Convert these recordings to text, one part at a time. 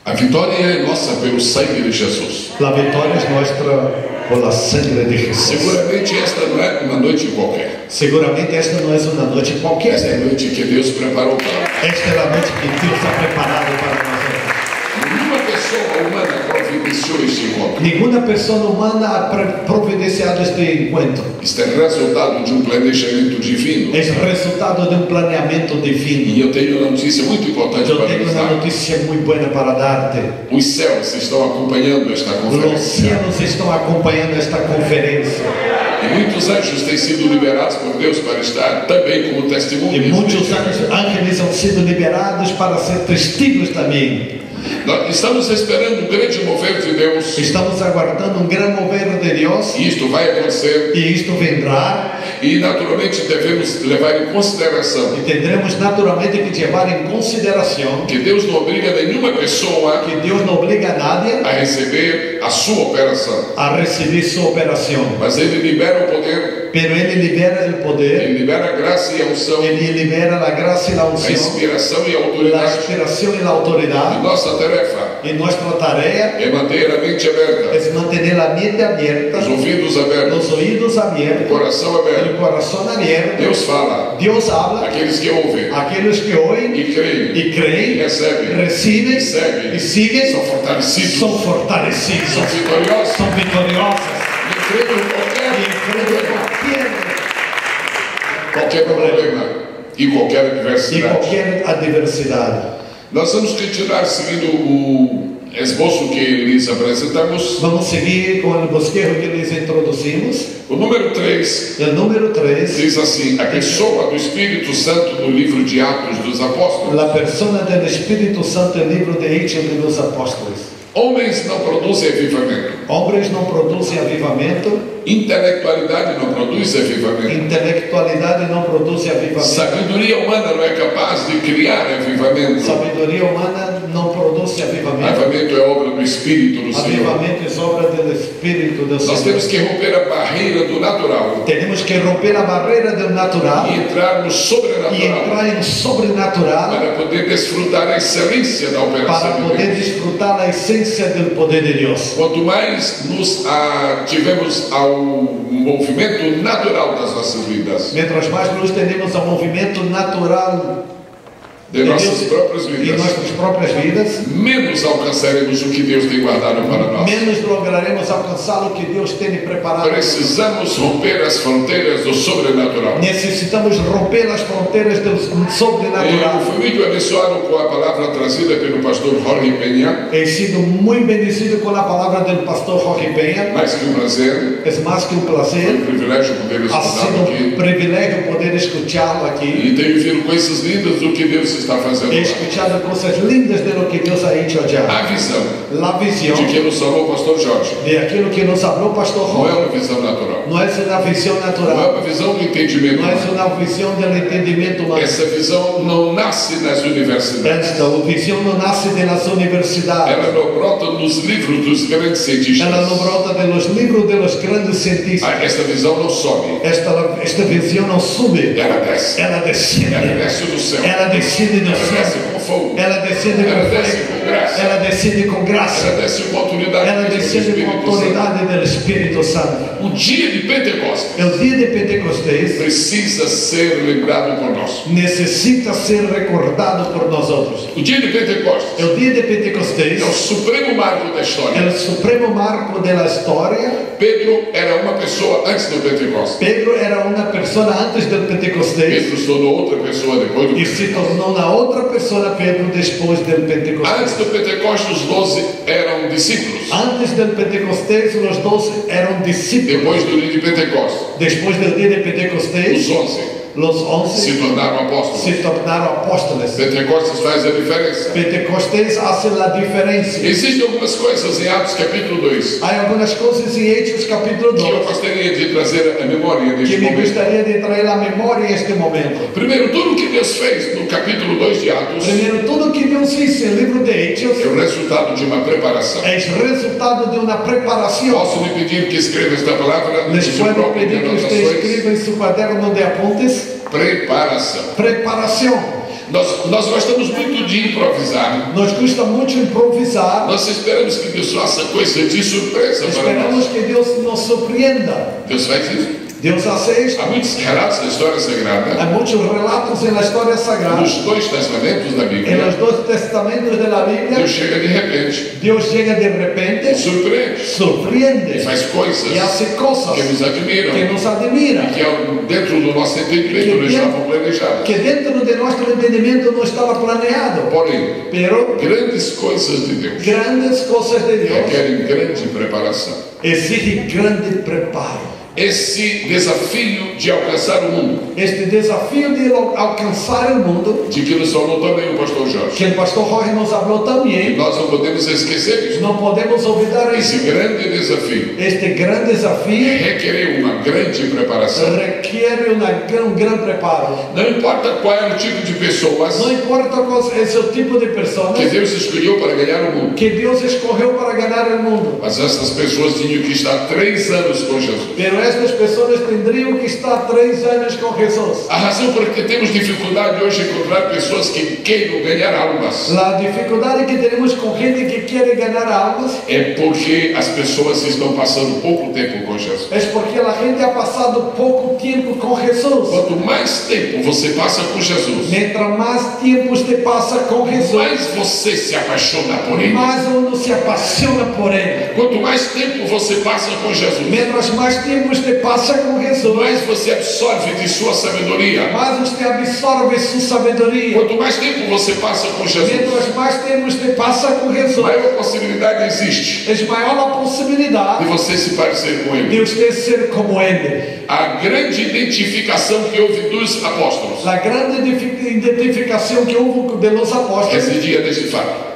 A vitória é nossa pelo sangue de Jesus. La victoria es nuestra por la sangre de Jesús. Seguramente esta não é uma noite qualquer. Seguramente esta no es una noche cualquiera. Esta é a noite que Deus preparou para nós. Esta es la noche que Dios ha preparado para nosotros. Nenhuma pessoa humana providenciou este encontro. Ninguna persona humana ha providenciado este encuentro. Isto é resultado de um planejamento divino. Es resultado de un planeamiento divino. E eu tenho uma notícia muito importante Yo para tengo nos una dar. noticia muy buena para darte. Os céus estão acompanhando esta Los conferência. cielos están acompañando esta conferencia. E muitos anjos têm sido liberados por Deus para estar também como Y testemunhas. muchos deste ángeles han sido liberados para ser testigos también. Nós estamos esperando um grande mover de Deus. Estamos aguardando un gran mover de Dios. E isto vai acontecer. Y esto vendrá. E naturalmente devemos levar em consideração Y tendremos naturalmente que llevar en consideración que Deus não obriga nenhuma pessoa que Dios no obliga a nadie a receber a sua operação. a recibir su operación. Mas Ele libera o poder, Pero Él libera el poder, Ele libera a graça e a unção, Él libera la gracia y la a unción, inspiração e a la autoridade. inspiración y la E autoridad. nossa tarefa Y nuestra tarea é manter a mente aberta, es mantener la mente abierta, os ouvidos abertos, los oídos o abiertos, coração aberto. el corazón abierto. Deus fala, Dios habla, aqueles que ouvem aquellos que oyen e creem, y creen, recebem, reciben e seguem, y siguen, são fortalecidos, son fortalecidos, são vitoriosos. son victoriosos. E enfrentam Y enfrentan qualquer problema e qualquer y adversidade. cualquier adversidad. Nós vamos continuar seguindo o esboço que lhes apresentamos. Vamos seguir con el bosquejo que les introducimos. O número 3 El número 3, diz assim: a pessoa do Espírito Santo no livro de Atos dos Apóstolos. la persona del Espíritu Santo, el libro de Hechos de los Apóstoles. Homens não produzem avivamento. Hombres no producen avivamiento, Intelectualidade não produz avivamento. intelectualidad no produce avivamiento, Sabedoria humana não é capaz de criar avivamento. sabiduría humana no produce avivamiento. Avivamento é obra do Espírito do Senhor. Avivamiento es obra del Espíritu del Nós Señor. temos que romper a barreira do natural Tenemos que romper la barrera del e natural entrar no y sobrenatural entrar en sobrenatural para poder desfrutar a excelência da para operação de poder Deus. disfrutar la esencia del poder de Dios. Quanto mais nos ativemos ao movimento natural das nossas vidas, Mientras más luz tenemos al movimiento natural de nossas próprias en vidas, nuestras propias vidas, menos alcançaremos o que Deus tem guardado para nós. menos lograremos alcanzar lo que Dios tiene preparado. Precisamos romper as fronteiras do sobrenatural. Necesitamos romper las fronteras del Eu sobrenatural. fui muito abençoado com a palavra trazida pelo pastor Jorge Penha. He sido muy bendecido con la palabra del pastor Jorge Peña. Mais que um prazer, Es más que un foi placer. um privilégio poder Ha escutá-lo sido un aqui. privilegio poder escucharlo aquí. E tenho visto coisas lindas do que Deus está fazendo He lá. escuchado cosas lindas de lo que Dios ha hecho allá. A visão La visión de que nos falou o pastor Jorge de aquello que nos habló pastor não é Jorge uma visão natural, no es una visión não é natural, uma visão do entendimento no es humano. una visión del entendimiento humano. Essa visão não nasce nas universidades, Esta visión no nace de las universidades, ela não brota nos livros dos grandes cientistas. ella no brota de los libros de los grandes cientistas. Essa visão não sobe, Esta visión no sube, ela desce. ela Ela desciende, desce do céu, ela desciende do ela desce céu, com fogo, ela desciende ela com desce fogo, com graça, ela desciende com graça, ela desce com autoridade ela do desciende com Espírito Santo. autoridade do Espírito Santo. O dia de Pentecostes O dia de Pentecostés precisa ser lembrado por nós. necessita ser recordado por nós outros. O dia de Pentecostes O dia de é Pentecostés o supremo marco da é história. o supremo marco da história. Pedro era uma pessoa antes do Pentecostes. Pedro era uma pessoa antes do Pentecostés Pedro se tornou outra pessoa depois do e se Pentecostes. tornou na outra pessoa Pedro depois do Pentecostés. Antes do Pentecostes, os 12 eram discípulos. Antes do Pentecostés, os 12 eram discípulos. Depois do dia de Pentecostes, Depois do dia de Pentecostés, os 11 os 11 se tornaram apóstolos. se tornaram apóstolos. Pentecostes faz a diferença. Pentecostés hace a diferença. Existem algumas coisas em Atos capítulo 2 Há algumas coisas em Hechos capítulo que eu 2 gostaria de trazer à memória que neste me momento. gostaria de trazer à memória este momento. Primeiro, tudo o que Deus fez no capítulo 2 de Atos Primeiro, tudo que Deus fez no livro de Hechos é o resultado de uma preparação. é resultado de uma preparação. Posso lhe pedir que escreva esta palavra no Les seu puedo próprio pedir que você anotações? escreva em seu caderno de apontes. Preparação. Preparação. Nós gostamos muito de improvisar. Nos custa mucho improvisar. Nós esperamos que Deus faça coisa de surpresa para Esperamos nós. que Deus nos surpreenda. Deus faz isso. Deus hace esto. Há muitos relatos da história sagrada, Hay muchos relatos en la historia sagrada. nos dois testamentos da En Bíblia. los dos testamentos de la Biblia, Deus chega de repente, Dios llega de repente, surpreende, e surprende faz coisas y hace cosas que nos admiram, que nos admiran, que dentro do nosso entendimento não estavam planejadas. que dentro de nuestro entendimiento no estaba planeado. Porém, Pero grandes coisas de Deus grandes cosas de Dios requerem grande preparação. exigen grande preparo. Esse desafio de alcançar o mundo, Este desafío de alcanzar el mundo, de que nos falou também o pastor que Jorge, el pastor Jorge nos habló e también, nós não podemos esquecer isso. no podemos olvidar Esse grande desafio este gran desafío requer uma grande preparação. requiere un gran preparo. Não importa qual é o tipo de pessoas No importa cuál es el tipo de que personas Deus escolheu para ganhar o mundo, que Dios escogió para ganar el mundo, mas essas pessoas tinham que estar 3 anos com Jesus. pero estas personas tendrían que estar 3 años con Jesús. A razão por que temos dificuldade hoje em encontrar pessoas que queiram ganhar almas La dificultad que tenemos con gente que quiere ganar almas é porque as pessoas estão passando pouco tempo com Jesus. es porque la gente ha pasado poco tiempo con Jesús. Quanto mais tempo você passa com Jesus, Mientras más tiempo usted pasa con Jesús, mais você se apaixona por Ele. más uno se apasiona por Él. Quanto mais tempo você passa com Jesus, Mientras más tiempo usted pasa con Jesús, mais você absorve de sua sabedoria. más usted absorbe su sabiduría. Quanto mais tempo você passa com Jesus, Mientras más tiempo usted pasa con Jesús, maior possibilidade existe es mayor la posibilidad de você se parecer com Ele. de usted ser como Él. A grande identificação que houve dos apóstolos La grande identificación que hubo de los apóstoles residia neste fato.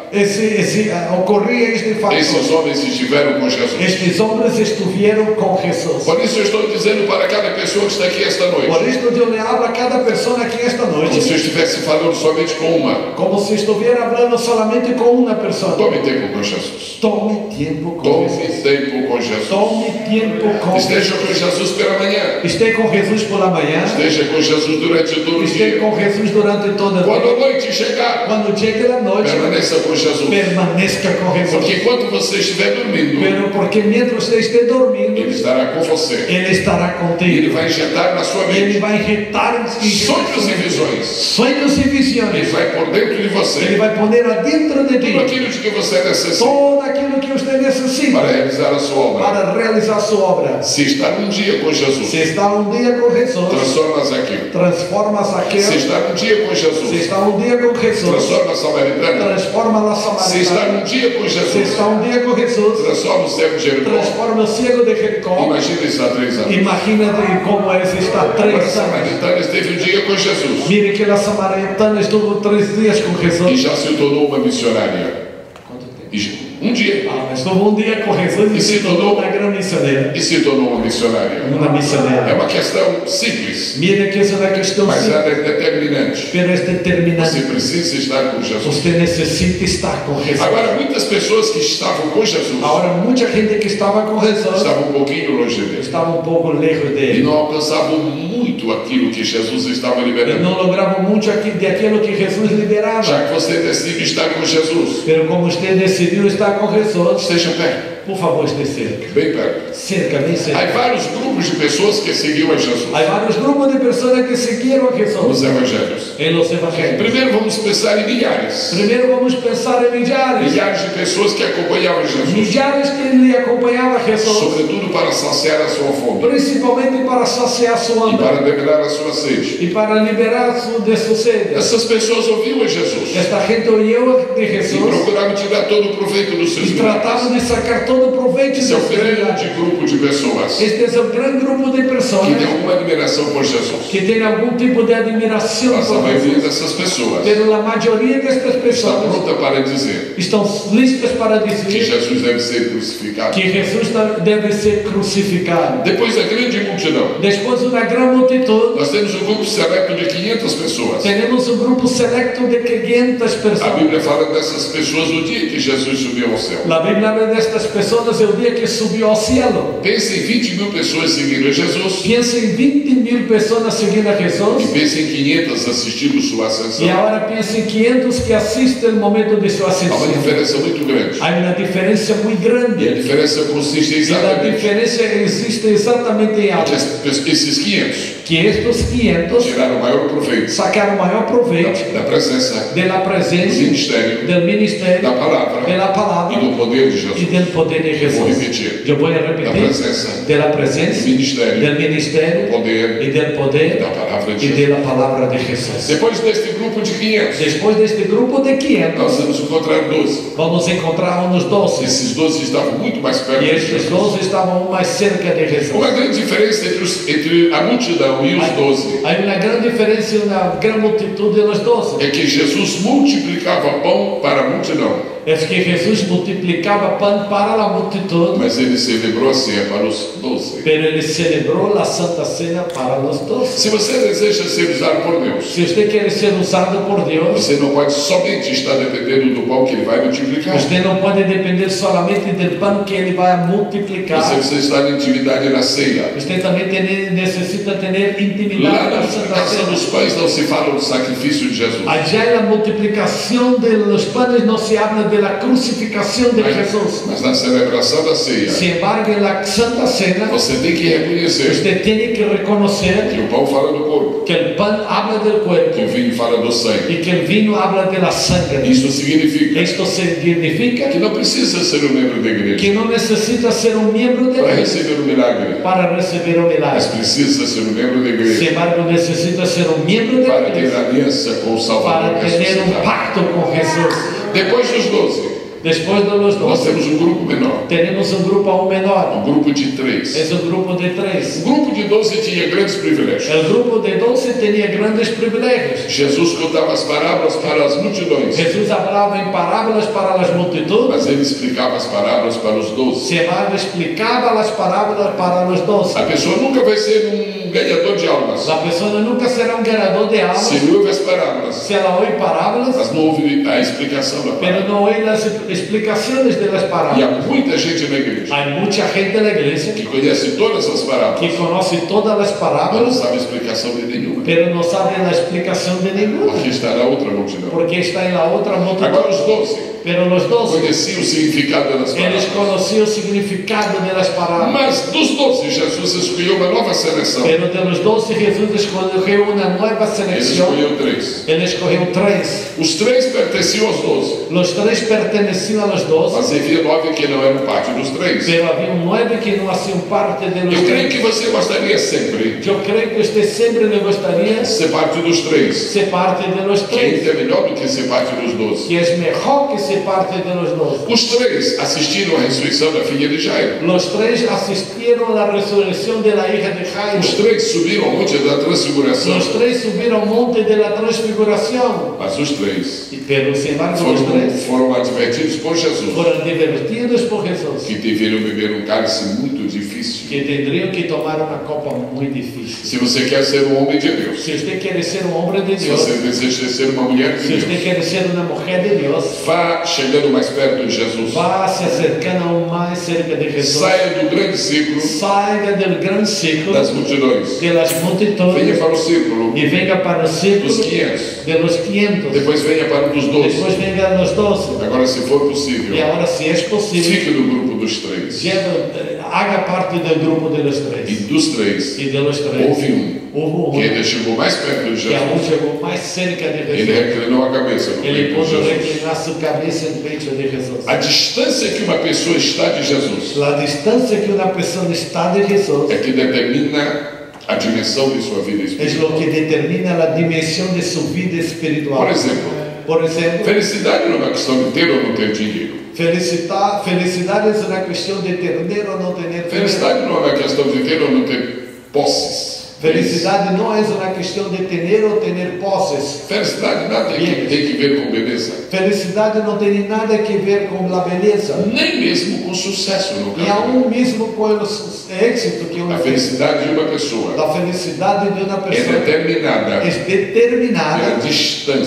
ocurría este facto. Esses homens estiveram com Jesus. Estos hombres estuvieron con Jesús. Por isso eu estou dizendo para cada pessoa que está aqui esta noite, Por esto Dios le habla a cada persona aquí esta como se eu noche estivesse falando somente com uma. como si estuviera hablando solamente con una persona. Tome tempo com Jesus. Tome tiempo con Tome Jesús. tempo com Jesus. Tome tiempo con Esteja com Jesús. Jesus pela manhã. Esté con Jesús por la mañana. Esteja com Jesus durante todo o Esté dia. con Jesús durante todo el Quando día. a noite chegar, Cuando llegue la noche, permaneça com Jesus. permanezca con Jesús. Porque enquanto você estiver dormindo, Pero porque mientras usted esté dormindo, Ele estará com você. Él estará E Ele contigo. vai injetar na sua Y Él mente va a injetar sonhos e visões. sueños y Ele visiones. vai por dentro de Él você va a poner adentro de tudo ti aquilo de que você necessita todo aquilo que usted necesita para realizar a sua obra. para realizar su obra. Se estar um dia com Jesus, Si está un día con Jesús, transforma aquilo. transformas Se aquello. estar um dia com Si Jesus, está un día con Jesús, transforma a samaritana. transforma la Se estar samaritana. um dia com Si Jesus, está un día con Jesús, transforma o cego de Jericó. transforma el ciego de Jericó. Imagina isso há 3 anos. Imagínate cómo es estar Agora, 3 a años. samaritana esteve um dia com Jesus Mire que la samaritana estuvo 3 días con e Jesús. já se tornou uma missionária. ¿Cuánto tiempo? E um dia, Estuvo un día con Jesús y se tornó una gran misionera. e se tornou uma missionária. Una É misionera. uma questão simples, Mire que es una cuestión mas simple, ela é determinante. pero es Você determinante. precisa estar com Jesus. Usted necesita estar con Jesús. Agora, muitas pessoas que estavam com Jesus Ahora, mucha gente que estaba con Jesús estavam um pouquinho longe dele estaba un poco lejos de e él. não alcançavam muito aquilo que Jesus estava Y liberando. no logramos mucho aquí de aquello que Jesús liberaba. Já que você decide estar com Jesus, Pero como usted decidió estar con Jesús, esteja perto, por favor, esté cerca. bem perto. Cerca, bien cerca. Há vários grupos de pessoas que seguiam a Jesus Hay varios grupos de personas que siguieron a Jesús nos evangelhos. en los evangelios. Primeiro vamos pensar em milhares. Primero vamos a pensar en millares. Milhares de pessoas que acompanhavam Jesus, Millares que le acompañaban a Jesús, sobretudo para saciar a sua fome principalmente para saciar su e hambre para liberar a sua sede. y para liberar de su sed. Essas pessoas ouviam a Jesus Esta gente oyó de e Jesús procuravam tirar todo o proveito dos seus y milagres. trataban de sacar todo provecho Esse de é o su grande vida. grupo de pessoas Este es el gran grupo de que personas tem alguma admiração por Jesus. que tienen algún tipo de admiración Mas a por maioria Jesús. dessas pessoas Pero la mayoría de estas está personas pronta para dizer están listas para que decir Jesus deve ser crucificado. que Jesús debe ser crucificado. Depois da grande multidão, Después de una gran multitud, nós temos um grupo seleto de 500 pessoas. tenemos un grupo selecto de 500 A personas. Bíblia fala dessas pessoas no dia que Jesus subiu ao céu. La Biblia habla de estas personas el día que subió al cielo. Pensa em 20.000 pessoas seguindo a Jesus. Piensa en 20.000 personas siguiendo a E Jesús. pensa em 500 assistindo sua Y ascensão. ahora piensa en 500 que asisten el momento de su Há uma ascensión. diferença muito grande. Hay una diferencia muy E a grande. diferença consiste Y la exatamente diferencia existe exactamente en em que algo. esses 500 Que estos 500 tiraram o maior proveito sacaron mayor proveito da presença, de la do presencia, ministério, del da ministerio, palavra de la e palabra do poder de y Jesus. del poder de Vou Jesús. repetir. Yo voy a Da repetir. presença, De la do presencia, ministério, del do ministerio poder y del da poder palavra de y de Jesus. la palabra de Jesús. Depois deste grupo de 500, Después de este grupo de 500, nós vamos encontrar 12. vamos a encontrar unos 12. Esses 12 estavam muito mais perto Y de estos Jesus. 12 estaban aún más cerca de Jesús. Uma grande diferença entre a multidão e os 12 Hay una gran diferencia, una gran multitud de los 12. é que Jesus multiplicava pão para a multidão, Es que Jesús multiplicaba pan para la multitud, mas ele celebrou a ceia para os 12. pero él celebró la Santa Cena para los 12. Se você deseja ser usado por Deus, Si usted quiere ser usado por Dios, você não pode somente estar dependendo do pão que ele vai multiplicar. usted no puede depender solamente del pan que él va a multiplicar. Você precisa estar em intimidade na ceia. Usted también necesita tener Lá intimidad na con la Santa multiplicação Cena. dos pães não se fala do sacrifício de Jesus. Allá en la multiplicación de los panes no se habla de la crucificación de Jesús. Mas na celebração da ceia, Sin embargo, en la Santa Cena, você tem que reconhecer usted tiene que reconocer que o pão fala do corpo, que el pan habla del que cuerpo o vinho fala do sangue. y que el vino habla de la sangre. Isso significa Esto significa que não precisa ser um membro da igreja que no necesita ser un miembro de para la iglesia receber o milagre, para recibir un mas milagro. precisa ser um membro da Sin igreja embargo, necesita ser un miembro de la para ter iglesia aliança com o Salvador para tener un ressuscitado. pacto con Jesús. Depois dos 12, Después de los nós 12, temos um grupo menor, tenemos un grupo aún menor. um grupo de 3. Es un grupo de 3. O grupo de 12 tinha grandes privilégios. El grupo de 12 tenía grandes privilegios. Jesus contava as parábolas para as multidões, Jesús hablaba en parábolas para las multitudes, mas ele explicava as parábolas para os 12. sin embargo explicaba las parábolas para los 12. A pessoa nunca vai ser um ganhador de almas La persona nunca será un ganador de almas se não ouve as parábolas, si ela oye parábolas, mas não ouve a explicação da pero parábola. no oye las explicaciones de las E há parábolas. muita gente na igreja Hay mucha gente en la iglesia que conhece todas as parábolas, que conoce todas las mas não parábolas, sabe a explicação de nenhuma, pero no sabe la explicación de ninguna, porque está na outra multidão. porque está en la otra Agora multitud. os 12 Pero los 12, conheciam o significado das ellos parábolas, conocían el significado de las parábolas. mas dos 12 Jesus escolheu uma nova seleção. Pero de los 12 Jesús escogió una nueva Ele selección. escolheu 3. Él escogió 3. Os 3 pertenciam aos 12, Los 3 pertenecían a los 12, mas havia 9 que não eram parte dos 3. pero había un 9 que no hacían parte de los Eu creio 3. que você gostaria sempre Yo creo que usted siempre le gustaría de ser parte dos 3, ser parte de los que 3, ainda é melhor do que ser parte dos 12. que es mejor que ser parte de los 12. Os 3 assistiram à ressurreição da filha de Jairo. Los 3 asistieron a la resurrección de la hija de Jairo. Os 3 subiram ao monte da transfiguração, Los 3 subieron al monte de la transfiguración. mas os 3 Pero sin embargo los 3 foram advertidos por Jesus fueron divertidos por Jesús, que deveriam beber um cálice muito difícil. que tendrían que tomar una copa muy difícil. Se você quer ser um homem de Deus, Si usted quiere ser un hombre de se Dios, você deseja ser uma mulher de si usted Deus, quiere ser una mujer de Dios, vá chegando mais perto de Jesus. va se acercando aún más cerca de Jesús. Saia do grande círculo Salga del gran ciclo das multidões. de las Venha multitudes para o círculo y venga para el círculo dos 500. de los 500. Depois venha para o dos 12. Después venga a los 12. Agora, se for possível, Y ahora, si es posible, fique no grupo dos 3. haga parte del grupo de los E 3. dos 3, Y de los 3 houve hubo que uno ainda chegou mais perto de que aún Jesus. llegó más cerca de Ele Jesús. reclinou a cabeça no Ele peito de pudo Jesus. reclinar su cabeza en el pecho de Jesús. A distância que uma pessoa está de Jesus La distancia que una persona está de Jesús é que determina a dimensão de sua vida es espiritual. lo que determina la dimensión de su vida espiritual. Por exemplo, Por ejemplo, felicidade não é uma questão de ter ou não ter dinheiro. felicidad es una cuestión de tener o no tener. Felicidade não é uma questão de ter ou não ter posses. Felicidad no es una cuestión de tener o tener poses. Felicidade nada tem que ver com beleza. Felicidad no tiene nada que ver con la belleza, Nem mesmo com sucesso no ni caso. aún mismo con el éxito que uno A tiene. felicidade de uma pessoa La felicidad de una é persona determinada es pela determinada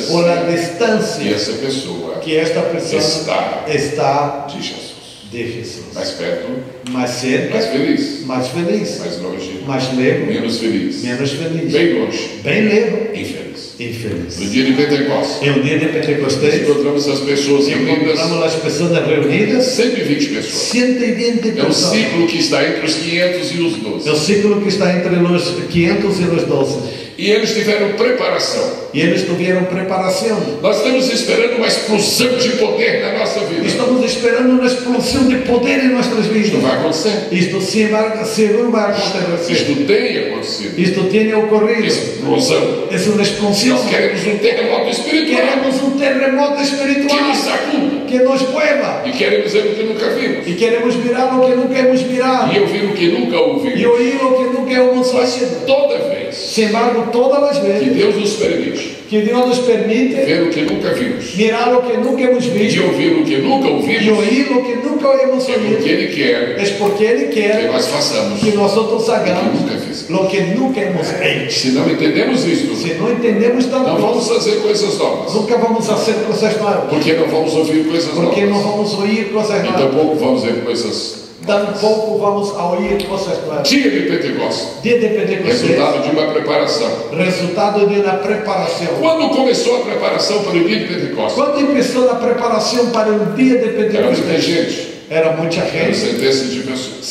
por la distância que distancia essa pessoa que esta persona está está de Jesus. de Jesus. Mais perto, Mais cerca, mais feliz. mais feliz. Mais longe, Mais lego, menos feliz. menos feliz. Bem longe, Bem lego, infeliz. infeliz. No dia de Pentecostes, É o dia de nós Pentecostés. encontramos as pessoas reunidas, Encontramos as pessoas reunidas, 120 pessoas. 120 É um pessoas. ciclo que está entre os 500 e os É 12. o ciclo que está entre os 500 e os 12. E eles tiveram preparação. E eles tiveram preparação. Nós estamos esperando uma explosão de poder na nossa vida. Estamos esperando uma explosão de poder em nossas Isso vidas. vai acontecer. Isto seguro vai acontecer. Isto tem acontecido. Isto tem ocorrido. Explosão. É uma explosão. Nós queremos um terremoto espiritual Queremos um terremoto que nos espiritual sacuda. que nos mueva. E queremos ver o que nunca vimos. E queremos mirar o que nunca hemos mirado. E ouvir o que nunca E ouvimos. oír o que nunca hemos Mas ouvido. toda vez Sem embargo, todas as que vezes Deus nos permite que Deus nos permite ver o que nunca vimos mirar o que nunca hemos e visto ouvir o que nunca e ouvimos, oír o que nunca hemos é porque ouvido, Ele quer é porque Ele que quer nós façamos que nós o que hagamos nunca fizemos. o que nunca hemos feito. Se não entendemos isso, Se não entendemos não tanto, vamos fazer coisas novas, nunca vamos fazer coisas novas, porque não vamos ouvir coisas porque não novas, vamos ouvir coisas e novas, tampouco vamos ver coisas novas. tampouco vamos ouvir coisas novas. Dia de Pentecostes, Dia de Pentecostés, resultado de uma preparação. resultado de uma preparação. Quando começou a preparação para o dia de Pentecostes? Quando começou a preparação para o dia de Era muita Pentecostés, gente, era muita eram gente, centenas de pessoas,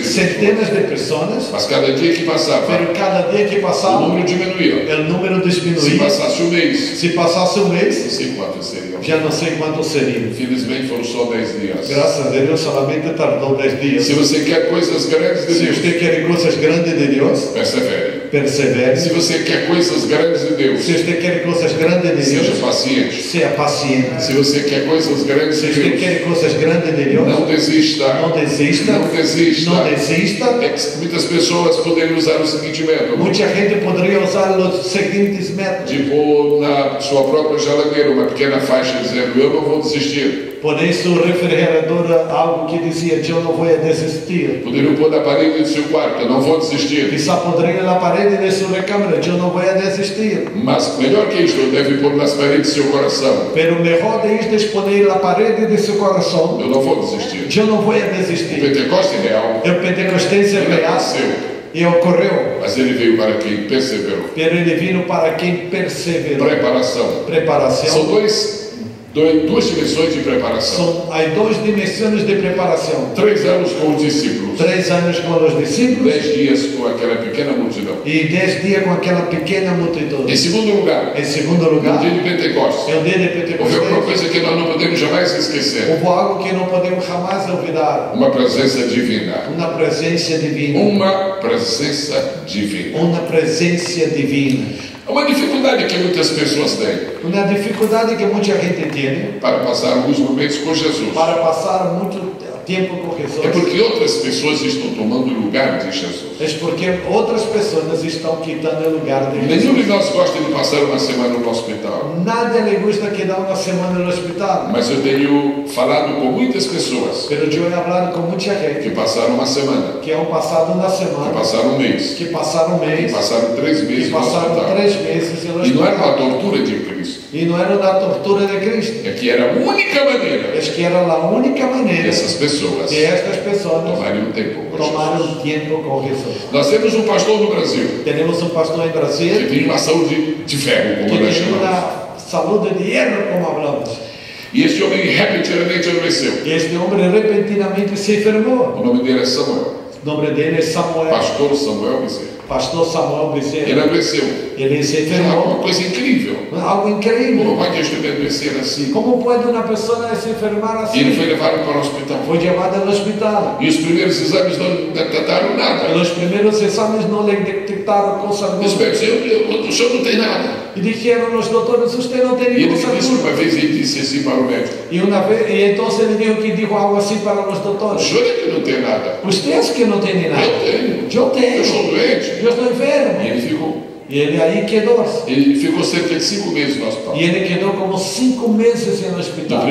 centenas de pessoas, mas cada dia que passava, pero cada dia que o passava, número diminuía. o número Se diminuía. passasse um mês, Se passasse um não mês, sei quantos seriam. já não sei quanto seria. Infelizmente foram só 10 dias. Graças a Deus, solamente tardou 10 dias. Se você quer coisas grandes de Se Deus, você quer coisas grandes de Deus, persevere. persevere. Se você quer coisas grandes de Deus, Se você quer coisas grandes de seja Deus, paciente. seja paciente. Se você quer coisas grandes Se de você Deus, quer coisas grandes de Deus, não desista. não desista. Não desista. Não desista. É que muitas pessoas poderiam usar o seguinte método: Muita gente poderia usar os seguintes métodos. de pôr na sua própria geladeira uma pequena faixa dizendo: eu não vou desistir. Por isso, o refrigerador, algo que dizia: eu não vou desistir. Poderiam pôr na parede do seu quarto: eu não vou desistir. Quizá poderia na parede de sua recâmara: eu não vou desistir. Mas melhor que isto, deve pôr nas paredes do seu coração: Pero melhor de isto é exponer na parede de seu coração: eu não vou desistir. eu não vou O desistir. Pentecoste real, O Pentecostés é ele real aconteceu, e ocorreu. mas ele veio para quem perseverou. Pero ele vino para quem perseverou. Preparação. Preparação. São duas dimensões de preparação. Há duas dimensões de preparação. 3 anos com os discípulos, 3 anos com os discípulos 10 dias com aquela pequena multidão. e 10 dias com aquela pequena multidão. Em segundo lugar, Em segundo no lugar, dia de Pentecostes, é o dia de houve alguma Pentecostés. coisa que nós não podemos jamais esquecer: Houve algo que não podemos jamais olvidar. uma presença divina. Uma presença divina. Uma presença divina. Uma presença divina. É uma dificuldade que muitas pessoas têm Uma dificuldade que muita gente tem para passar alguns momentos com Jesus. para passar muito tempo com Jesus. É porque outras pessoas estão tomando o lugar de Jesus. É porque outras pessoas estão quitando o lugar de Nenhum Jesus. de nós gosta de passar uma semana no hospital. Nada lhe gusta que dar uma semana no hospital. Mas eu tenho falado com muitas pessoas Pero eu he hablado com muita gente que passaram uma semana, que han passado uma que semana, passaram um mês, que passaram que mês, passaram 3 meses que no passaram hospital. 3 meses no E não era uma hospital. tortura de Cristo. E não era da tortura de Cristo. É que era a única maneira É que era a única de maneira essas pessoas de estas pessoas tomarem um tempo com tomaram Jesus. tempo com Jesus. Nós temos um pastor no Brasil Temos um pastor em que Brasil tem uma saúde de ferro, que como nós tem chamamos. uma saúde de hierro, como hablamos. E esse homem repentinamente adoeceu. E este homem repentinamente se enfermou. O nome dele é Samuel. O nome dele é Samuel, Pastor Samuel Bezerra. pastor Samuel Ele Bezerra. adoeceu. Ele se É uma enfermou. coisa incrível. Algo incrível. Como pode este homem adoecer assim? Como pode uma pessoa se enfermar E ele foi assim? levado para o hospital. Foi levado ao hospital. E os primeiros exames não detectaram nada. Pelos primeiros exames não lhe detectaram coisa Os alguma. médicos disseram: o senhor não tem nada. E disseram os doutores: você não tem E ele coisa disse alguma. uma vez, ele disse assim para o médico: E então ele dijo algo assim para os o doutores: senhor é que não tem nada. vocês que não têm nada. Eu tenho. Eu tenho. Eu sou doente. Eu estou enfermo. E ele ficou. E ele aí quedou. Ele ficou cerca de 5 meses no hospital. E ele quedou como 5 meses no hospital.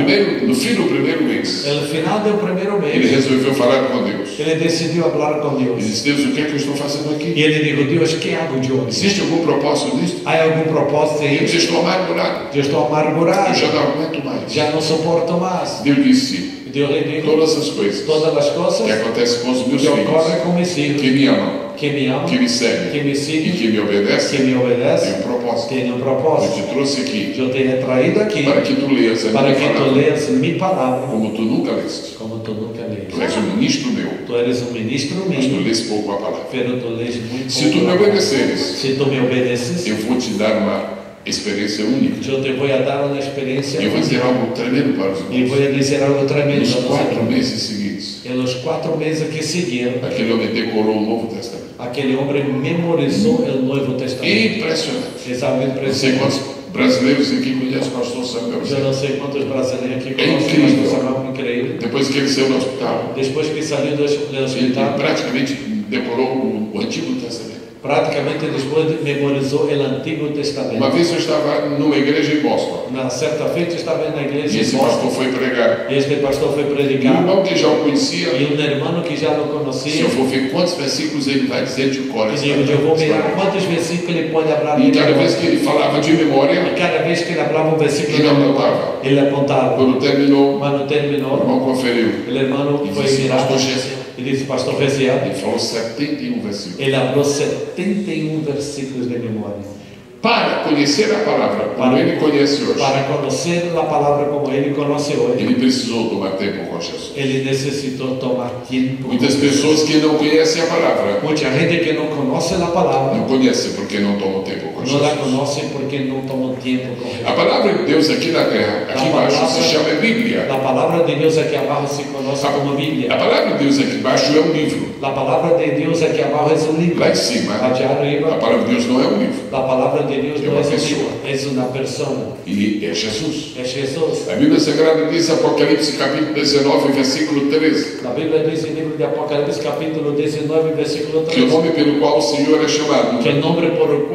No fim do primeiro mês, No final do primeiro ele mês, resolveu falar com Deus. ele decidiu falar com Ele Deus. disse: Deus, o que é que eu estou fazendo E aqui? ele disse: Deus, que hago eu? Existe algum propósito nisso? Há algum propósito Eu aí? estou amargurado. Eu estou Eu amargurado. já não aguento mais. Já não suporto mais. Deus disse: Dios le dijo todas as coisas todas las que cosas acontecem com os meus que filhos, ocurren con mis hijos, que me amam, que me aman, que me seguem que me e siguen, que me obedecem, que me tem obedecen, propósito. tienen un Eu propósito. te trouxe aqui Yo te he traído aquí para que tu leas a para minha que tú palavra leas mi palabra como tu nunca leste. como tú nunca lees. Tu és um ministro meu, Tú eres un ministro mas tu mío, lês pouco a palavra. pero tú lees muy poco. Se tu me obedeceres, Si tú me obedeces, eu vou te dar uma experiência única. yo te voy a dar una experiencia E eu vou dizer algo tremendo para os y irmãos. voy a decir algo tremendo. Nos a los 4 hermanos. meses seguintes, En los 4 meses que siguieron, aquele homem decorou o Novo Testamento. aquel hombre memorizó el Nuevo Testamento. Impressionante. Es algo Não sei impresionante. quantos brasileiros aqui conhecem o pastor Samuel. Yo no sé cuántos brasileños aquí É conocen, incrível. mas es algo increíble. Depois que ele saiu do hospital, Después que salió del ele hospital, praticamente decorou o Antigo Testamento. prácticamente después memorizó el Antiguo Uma Testamento. vez eu estava numa igreja em Boston, Una cierta fecha estaba en la e iglesia esse en Boston, pastor foi pregar. y este pastor fue E um predicar, irmão que já o conhecia, y un hermano que ya lo se conocía, eu for ver quantos versículos ele vai dizer de cor. y digo, yo voy a mirar cuántos versículos ele puede hablar de E cada vez memoria. que ele falava de memória, Y cada vez que él hablaba un versículo, ele anotava. él apuntaba. Quando terminou, Cuando o terminó, irmão conferiu. el hermano E fue disse, mirar pastor Jesse, y dice, pastor Reciado, ele falou 71 versículos. él habló 71 versículos de memoria. Para conhecer a palavra como ele conhece hoje, Para conocer la palabra como él conoce hoy, ele precisou tomar tempo com Jesus. él necesitó tomar tiempo. Muitas pessoas que não conhecem a palavra, Mucha gente que no conoce la palabra, não conhecem porque não tomam tempo com no la Jesus. conoce porque no tomó tiempo con A él. palavra de Deus aqui na terra, aqui embaixo, se chama Bíblia. La palabra de Dios aquí abajo se conoce como A Biblia. palavra de Deus aqui embaixo é um livro. La palabra de Dios aquí abajo es un libro. Lá em cima, Allá a arriba, palavra de Deus não é um livro. la palabra de Dios Es no una es un persona. libro, es una persona, E é Jesus. es Jesús. A Bíblia Sagrada diz, Apocalipse capítulo 19, versículo 13, La Biblia dice en el libro de Apocalipsis capítulo 19, versículo que o 3, nome pelo qual o Senhor é chamado que el nombre por lo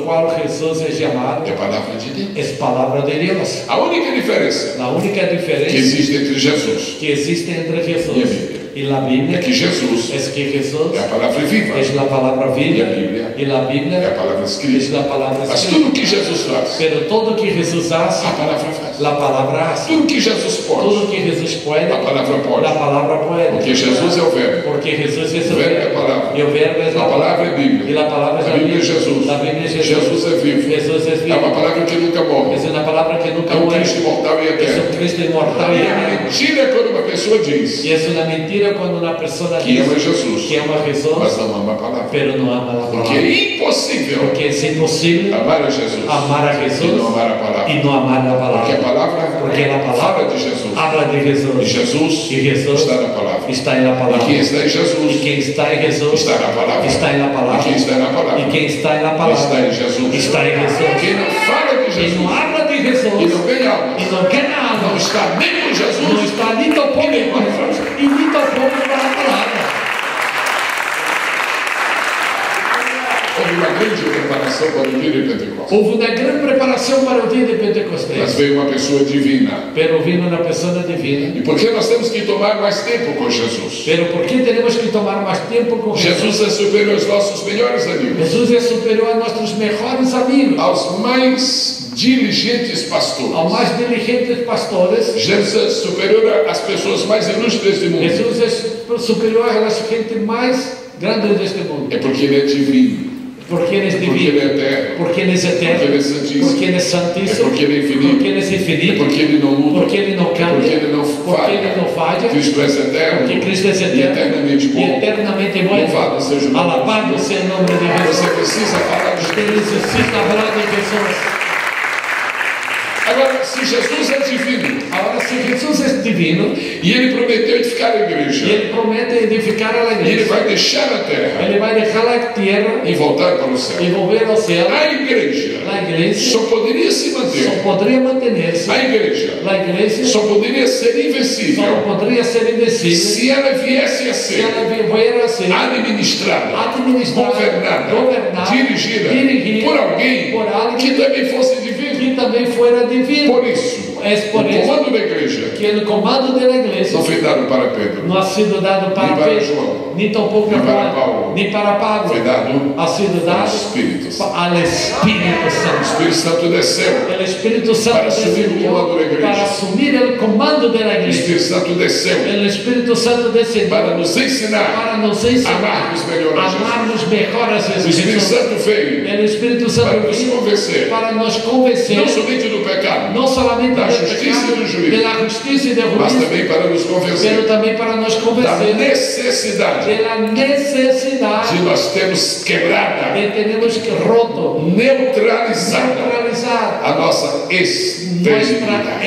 cual Jesús es llamado é a palavra de Deus. es palabra de Dios. A única diferença La única que diferencia existe entre Jesus que existe entre Jesús Y la Biblia. y la é Biblia que Jesus es que Jesús é a palavra viva, es la palabra y viva la Biblia y la é a Biblia palavra es escrita. la palabra Mas escrita. tudo que Jesus faz, Pero todo que Jesús hace, a palavra faz. la palabra hace. Tudo que Jesus pode, Todo que Jesús puede, a palavra la pode. palabra puede. Porque Jesus é o verbo. Porque Jesús es O el verbo é a verbo. palavra. Y el verbo es A la palavra é Y Bíblia. la palabra es A la Bíblia é Biblia. Jesus. La Biblia es Jesús. Jesus é vivo. Jesús es É vivo. uma palavra que nunca morre. Es una palabra que nunca É um muere. Cristo imortal e Es eterno. un Cristo inmortal y E é eterno. mentira quando uma pessoa diz Y es una mentira cuando una persona que ama dice Jesus, que ama a Jesús, mas não ama a palavra. pero no ama la Porque palabra. é impossível Porque es imposible amar a Jesus amar a e Jesús não amar a palavra. y no amar la Porque a palabra. Porque la palavra palabra fala de Jesus. habla de E Jesús. Jesus Y Jesús está na palavra. está en la E palabra. quem está em Y Jesus quien está en Jesús está na palavra. está en la E palabra. quem está na palavra Y quien está en la está palabra em Jesus. está en Jesús. Quem não fala de Y Jesus no habla de Jesús e não ganha alma, y no gana não alma, está nem com no Jesus está ni tampoco con Jesús y ni tampoco con la palabra. houve uma grande preparação para o dia de Pentecostes. Hubo una gran preparación para el día de Mas Pentecostés, veio uma pessoa divina. pero vino una persona divina. E por que nós temos que tomar mais tempo com Jesus? Pero ¿por qué tenemos que tomar más tiempo con Jesús? Jesus é superior aos nossos melhores amigos, Jesús es superior a nuestros mejores amigos, aos mais diligentes a pastores. más diligentes pastores. Jesus é superior às pessoas mais ilustres do mundo. Jesús es superior a la gente más grande de este mundo, É porque ele é divino, porque Él es porque ele divino, é eterno, porque Él es porque ele eterno, é santíssimo, porque Él es é santísimo, porque ele é porque infinito, Él es é infinito, porque ele não muda, porque Él no porque cambia, ele não porque Él no falha. falla, Cristo é eterno porque Cristo es e eterno eternamente y bom. eternamente bueno. Louvado seja o nome de Alabado Deus. sea el nombre de Você Jesús. precisa falar de Usted Jesus. necesita hablar de Jesús. Agora, se Jesus é divino Ahora, si Jesús es divino e ele prometeu edificar a y igreja, Él promete edificar a la e ele iglesia, vai deixar a terra Él va a dejar la tierra e voltar para o y céu, volver al cielo. a igreja La iglesia só poderia se manter, solo podría mantenerse, a igreja la iglesia só poderia ser solo invencível podría ser invencible se ela viesse a si ser ella fuera a ser administrada, administrada, governada, dirigida por alguém por alguien que também fosse divino. que también fuera divino. Por isso, Es por o eso comando da igreja que el comando de la iglesia não foi dado para Pedro, no ha sido dado para Ni para Pedro, João, ni tampoco ni para Juan, Paulo. ni para Pablo. foi dado Ha sido ao dado Espírito Santo. al Espíritu O Santo. Espírito Santo desceu. El Espíritu Santo Para asumir el descendió comando de la iglesia. para asumir el comando de la O iglesia. Espírito Santo desceu El Espíritu Santo descendió para nos ensinar para nos ensinar amarmos melhor a Jesus. amarmos mejor a O Jesus. Espírito Santo veio El Espíritu Santo para nos vino convencer, para nos convencer, não somente do pecado, no solamente da del justiça pecado, e do juízo, de la justicia y del mas juicio, também para nos pero convencer también para nos da convencer necessidade de la necesidad de nós termos quebrada, que tenemos que roto, neutralizada neutralizar a nossa nuestra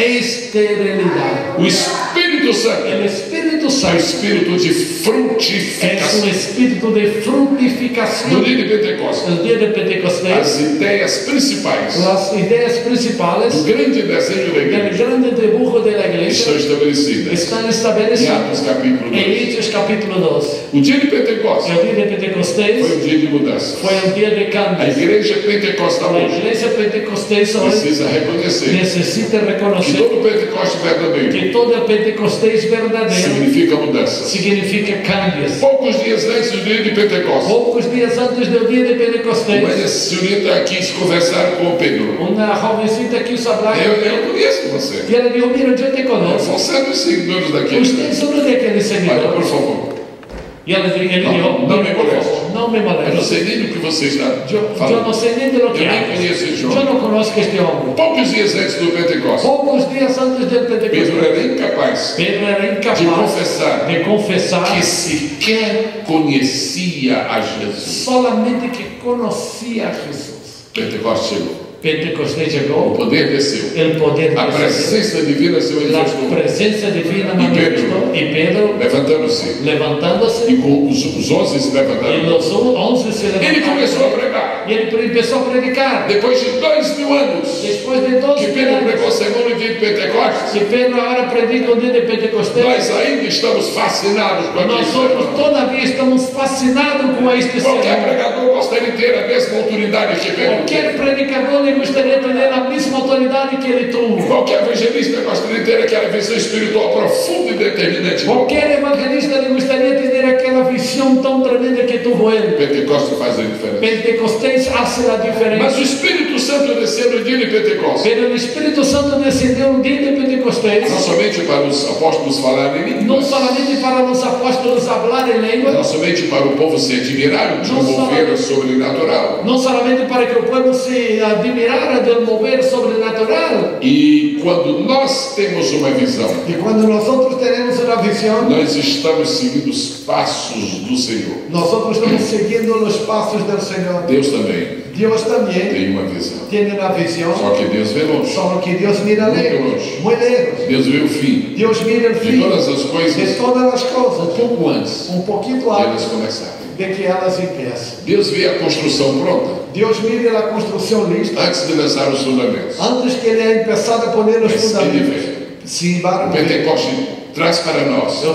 esterilidade. esterilidad. O Espírito Santo El Espíritu é o Santo Espírito de es un frutificação. espíritu de No frutificación. dia de Pentecostes, El día de Pentecostés, as ideias principais las ideas principales do grande desenho da del igreja grande dibujo de la iglesia estão estabelecidas están em establecidas Atos capítulo 2. en Hechos capítulo 2. O dia de Pentecostes El día de foi Pentecostés um dia de mudança. fue el día de A cambios. igreja pentecostal La hoje iglesia pentecostés hoy precisa reconhecer necesita que reconocer todo Pentecoste verdadeiro que todo el Pentecostés verdadero significa mudança. significa cambios. Poucos dias antes do dia de Pentecostes, Pocos días antes del día de Pentecostés, uma senhorita quis conversar com o Pedro. una jovencita quiso hablar con Eu él conheço você. y ella dijo, mira, yo te conozco. São certos seguidores daquele. Usted es uno de aquellos Olha, por seguidores. favor. Y él dijo, No me por moleste. favor, no me Eu não moleste. sei nem do que você está Yo no falando. sé ni de lo que Eu nem hablas. conheço esse Yo homem. no conozco este hombre. Poucos dias antes do Pentecostes, Pocos días antes del Pedro Pentecostés, era incapaz Pedro era de incapaz confessar de confesar que sequer conhecia a Jesus. solamente que conocía a Jesús. Pentecostes chegou. Pentecostés O llegó, poder desceu. el poder A descendió, presença divina se la manifestou. presencia divina Y manifestó y Pedro Levantando-se. levantándose E com os 11 se y levantaram. los 11 se Ele começou a levantaron pregar. y él empezó a predicar. Depois de 2000 anos Después de 12 que Pedro pregou años sermão no dia de Pentecostes, que Pedro ahora predica el día de Pentecostés, nós ainda estamos fascinados com aquele nosotros sermão. todavía estamos fascinados con este Qualquer sermón. pregador gostaria de ter a mesma autoridade que Pedro Cualquier teve. predicador le gustaría tener la misma autoridad que él tuvo. Qualquer evangelista gostaria de ter aquela visão espiritual profunda e determinante. Cualquier evangelista le gustaría tener aquella visión tan tremenda que tuvo él. Pentecostes faz a diferença. Pentecostés hace la Mas o diferencia. Espírito Santo desceu no dia de Pentecostes, Pero el Espíritu Santo descendió un día de Pentecostés, não somente para os apóstolos falarem em no línguas, solamente para los apóstolos hablar en não lengua, somente para o povo se admirar de um mover sobrenatural. no solamente para que el pueblo se admirara del mover sobrenatural. E quando nós temos uma visão, Y cuando nosotros tenemos una visión, nós estamos seguindo os passos do Senhor. nosotros estamos siguiendo los pasos del Señor. Deus também Dios también tem uma visão. tiene una visión, Só que Deus vê longe. solo que Dios mira lejos, muy lejos. Deus vê o fim Dios mira el de fin todas as de coisas todas las um cosas, pouco antes un poquito de elas antes começarem. de que ellas empiecen. Deus vê a construção pronta Dios mira la construcción lista antes de lançar os fundamentos. antes que Él haya empezado a poner los Mas ele fundamentos. vê. Sin O embargo, Pentecoste traz para nós el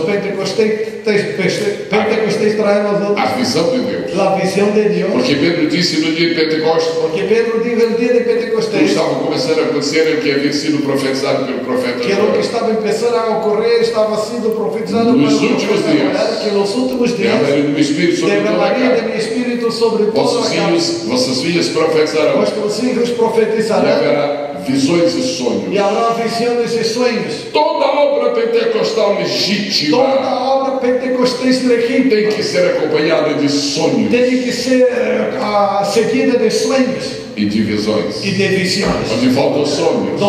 Pentecostés trae a nosotros a visão de Deus. la visión de Dios. Porque Pedro disse no dia de Pentecostes, Porque Pedro dijo el día de tudo Pentecostés estava começando a acontecer o que havia sido profetizado pelo profeta que lo que Joel. estava empezando a ocurrir estava siendo profetizado por Nos el últimos profeta días. Joel, que en los últimos días Derramaria do meu Espírito sobre toda a derramaría de carne. mi espíritu sobre toda Vossos la carne. filhos, vossas filhas profetizarão. Vuestros hijos E profetizarán haverá visões e y sonhos. habrá visiones y sueños. Toda obra pentecostal Toda legítima obra pentecostés legítima tem que ser acompanhada de sonhos tiene que ser seguida de sueños e de visões. y de visiones. Onde faltam sonhos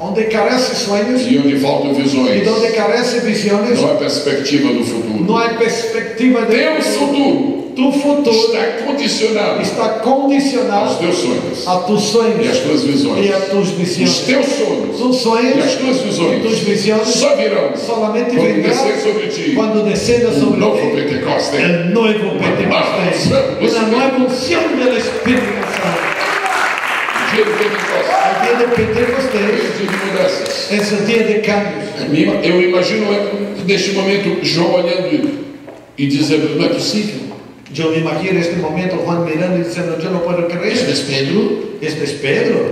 Donde carece sueños e onde faltam y visões, donde carece visiones, não há perspectiva do futuro. no hay perspectiva de Teu futuro tu futuro está condicionado está aos condicionado teus sonhos a tus e sueños às tuas visões. y a tus Os visiones. teus sonhos Tus e sueños as tuas y tus visões visiones só virão solamente quando vendrán descer sobre ti cuando descenda sobre novo ti Pentecostes. el nuevo Pentecostés, una nueva unción del Espíritu Santo. O dia do Pentecostes El día de Pentecostés é o dia de mudanças. es el día de cambios. Eu imagino neste momento João olhando e dizendo: não é possível. Yo me imagino este momento Juan mirando y diciendo, yo no puedo creer. Este é Pedro? Este es Pedro.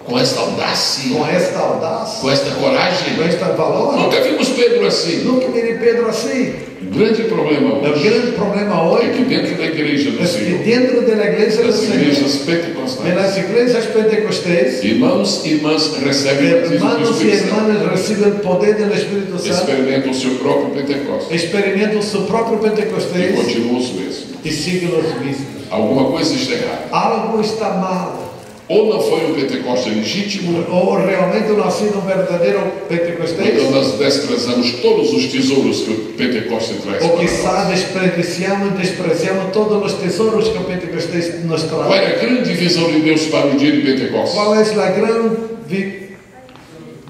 com esta audácia, com esta audácia, com esta coragem. com este valor. Nunca vimos Pedro assim. Nunca vi Pedro assim. O grande problema O hoje grande problema é hoje que dentro da igreja do é que Senhor, dentro da igreja do das Senhor, igrejas pentecostais, das igrejas pentecostais, irmãos e irmãs recebem o batismo do hermanos e Espírito Santo, hermanas recebem o poder do Espírito Santo, experimentam o seu próprio Pentecostes experimentam o seu próprio e Pentecostés continuam os mesmos. e sigam os mesmos. Alguma coisa está errada. Algo está mal. Ou não foi um Pentecoste legítimo, Ou realmente não ha sido um verdadeiro Pentecostés, então nós desprezamos todos os tesouros que o Pentecoste traz ou para quizá nós. desprezamos todos os tesouros que o Pentecostés nos Qual traz. era a grande visão de Deus para o dia de Pentecostes? Qual é a grande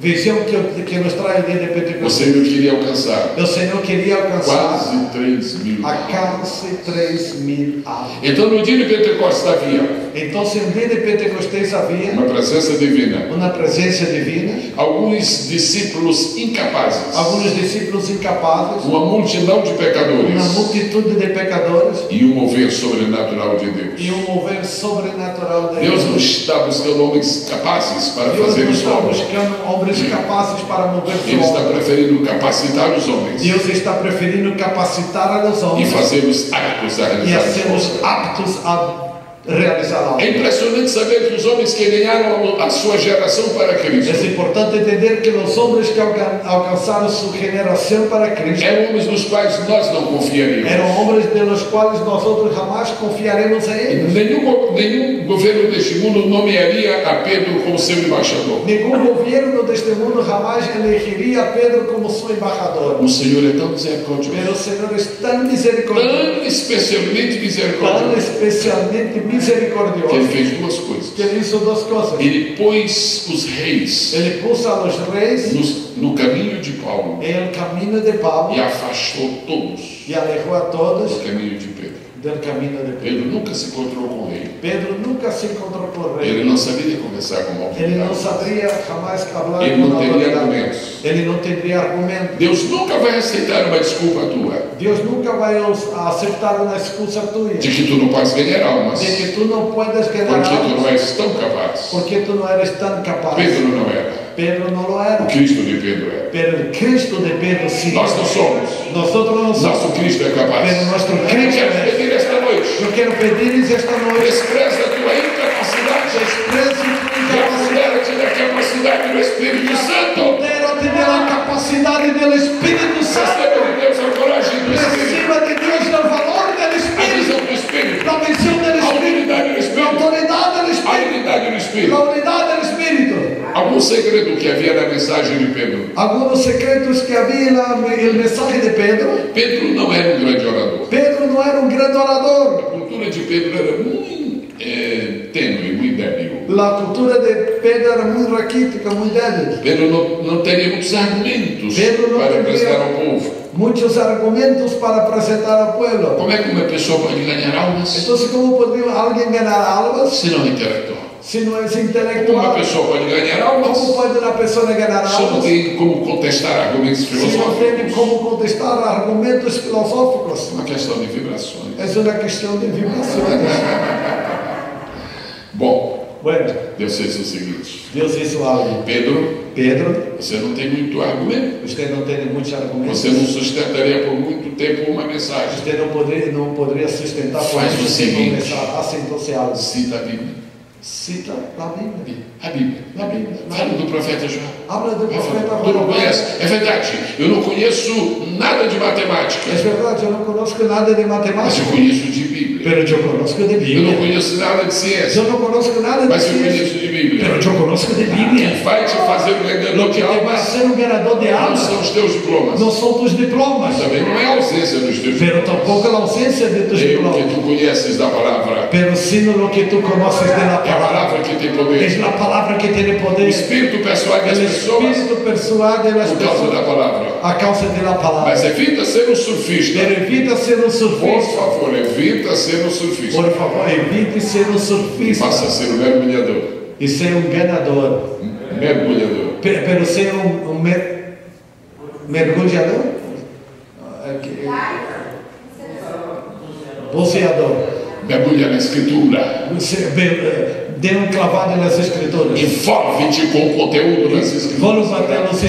visão que nos traz o dia de O Pentecostés? Senhor queria alcançar O Senhor queria alcançar quase 3.000. a quase 3.000 almas. Então no dia de Pentecostes havia Então, no dia de Pentecostés havia uma presença divina, uma presença divina, alguns discípulos incapazes, alguns discípulos incapazes, uma multidão de uma pecadores multitude de pecadores e um mover sobrenatural de Deus. e um mover sobrenatural de Deus não está buscando homens capazes para Deus fazer não os está homens. buscando homens capazes para mover Ele está pessoas. preferindo capacitar os homens Deus está preferindo capacitar a los e homens fazê-los aptos a e a realizar as sermos coisas. aptos a realizar algo. É impressionante saber que os homens que ganharam a sua geração para Cristo É importante entender que os homens que alcançaram sua generação para Cristo eram homens nos quais nós não confiaríamos. eram homens de los quais nós outros jamais confiaremos em eles. Nenhum governo deste mundo nomearia a Pedro como seu embaixador. Nenhum governo deste mundo jamais elegeria Pedro como seu embaixador. O Senhor é tão Mas misericordioso, o Senhor é tão misericordioso, tão especialmente tão misericordioso, especialmente que ele misericordioso, fez duas coisas. que ele hizo duas coisas. Ele pôs os reis Ele pôs a los reis no caminho de Paulo em el camino de Pablo e afastou todos e alejou a todos do caminho de Pedro. del camino de Pedro. Pedro nunca se encontrou com o rei. Pedro nunca se encontrou com o Ele rei. não sabia conversar com uma Ele não autoridade. sabia jamais falar Ele com não a teria autoridade. argumentos. Ele não teria argumento. Deus nunca vai aceitar uma desculpa tua Deus nunca vai aceitar uma excusa tua de que tu não podes ganhar almas, de que tu não puedes ganhar porque tu almas não és tão capaz. porque tu não eres tão capaz. Pedro não era. Pedro não lo O era. Cristo de Pedro era. Pero el Cristo de Pedro sí. Nós não somos. Nosotros no somos. Nosso Cristo é capaz. Pero nuestro Eu Cristo quero é. pedir esta noite. Yo quiero pedirles esta noche, Despreza a tua incapacidade. desprecie tu E incapacidade. apodera-te da capacidade do Espírito Santo. Apodérate de la capacidade del Espírito Santo. Receba de Deus a coragem do Espírito, Reciba de Dios el valor del a Espírito, visão do Espírito, la visión del a Espírito, unidade do la Espírito, autoridad del a Espírito, unidade do Espírito. la unidad del Espírito. Algum segredo que havia na mensagem de Pedro? Algunos secretos que había en el mensaje de Pedro. Pedro não era um grande orador. Pedro no era un gran A orador. cultura de Pedro era muito tênue, muito débil. La cultura de Pedro era muy raquítica, muy débil. Pedro não teria muitos argumentos Pedro não para teria- apresentar ao povo. Muchos argumentos para presentar al pueblo. Como é que uma pessoa pode ganhar almas Entonces, ¿cómo podría alguien ganar almas se não é intelectual? si no es Como uma intelectual? pessoa pode ganhar almas ¿Cómo puede una persona ganar se não almas tem como contestar argumentos si no tiene filosóficos? cómo contestar argumentos filosóficos? É uma questão de vibrações. Es una cuestión de vibraciones. Bom, Bueno, Deus fez o seguinte: Dios hizo algo. Pedro, Pedro, você não tem muito argumento. usted no tiene muchos argumentos. Você não sustentaria por muito tempo uma mensagem. Usted no podría sustentar por Faz o mucho tiempo seguinte. mensaje. Hace entonces algo. Cita a Bíblia. Cita la Biblia. A Bíblia. La Biblia. Fala do profeta João. Habla del profeta Tu não Juan. conhece? É verdade. Eu não conheço nada de matemática, Es verdad, yo no conozco nada de mas eu matemática, conheço de Bíblia. pero yo conozco de Eu não Biblia. conheço nada de ciência, Yo no conozco nada de mas eu ciencia, conheço de Bíblia. pero yo conozco de Biblia. Vai te fazer um Lo vendedor que de te va a almas hacer un ganador de não almas são os teus diplomas. no son tus diplomas, Também não é a ausência dos teus pero diplomas. tampoco la ausencia de tus É o que diplomas, tu conheces da palavra. pero sino lo que tú conoces de la É a palabra. palavra que tem poder. Es la palabra que tiene O poder. Espírito persuade as El pessoas Espíritu persuade las por causa da personas palavra. a causa de la Mas palabra. evita ser um surfista. Pero evita ser un Por surfista. favor, evita ser um surfista. Por favor, evite ser un surfista Passa a ser um mergulhador. y ser un ganador. Mergulhador. Pero ser un mergulhador, buceador, Mergulha na escritura. Dê um clavado nas escrituras. Envolve-te com o conteúdo das escrituras. Volva-te los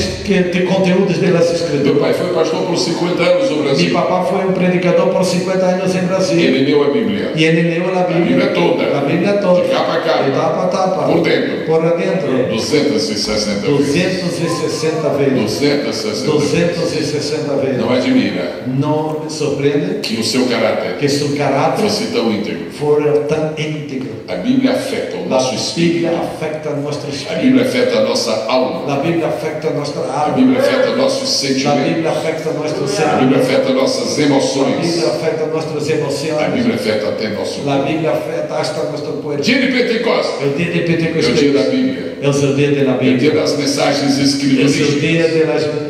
conteúdos das Meu escrituras. pai foi pastor por 50 anos no Mi Brasil. papá foi um predicador por 50 anos em Brasil. Ele leu a Bíblia. E ele leu a Bíblia. Bíblia toda. A Bíblia toda. De capa a capa. De tapa a tapa. Por dentro. Por dentro. 260 vezes. 260 vezes. 260 vezes. Não admira Não me surpreende que o seu caráter que seu caráter fosse tão íntegro. for tão íntegro. A Bíblia afeta o A nosso espírito. Bíblia afeta nosso A espírito. Bíblia afeta a nossa alma. A Bíblia afeta nossa A alma. Bíblia afeta nossos A sentimentos. Bíblia afeta nossos A Bíblia sentimentos. afeta nossas A emoções. Bíblia afeta nossas A emoções. Bíblia afeta até nosso A corpo. Bíblia afeta hasta nosso poder. Dia de Pentecostes É o dia de é o dia da Pentecostes. Bíblia. É o seu dia da É o dia Bíblia. das mensagens É o seu dia escriturísticas.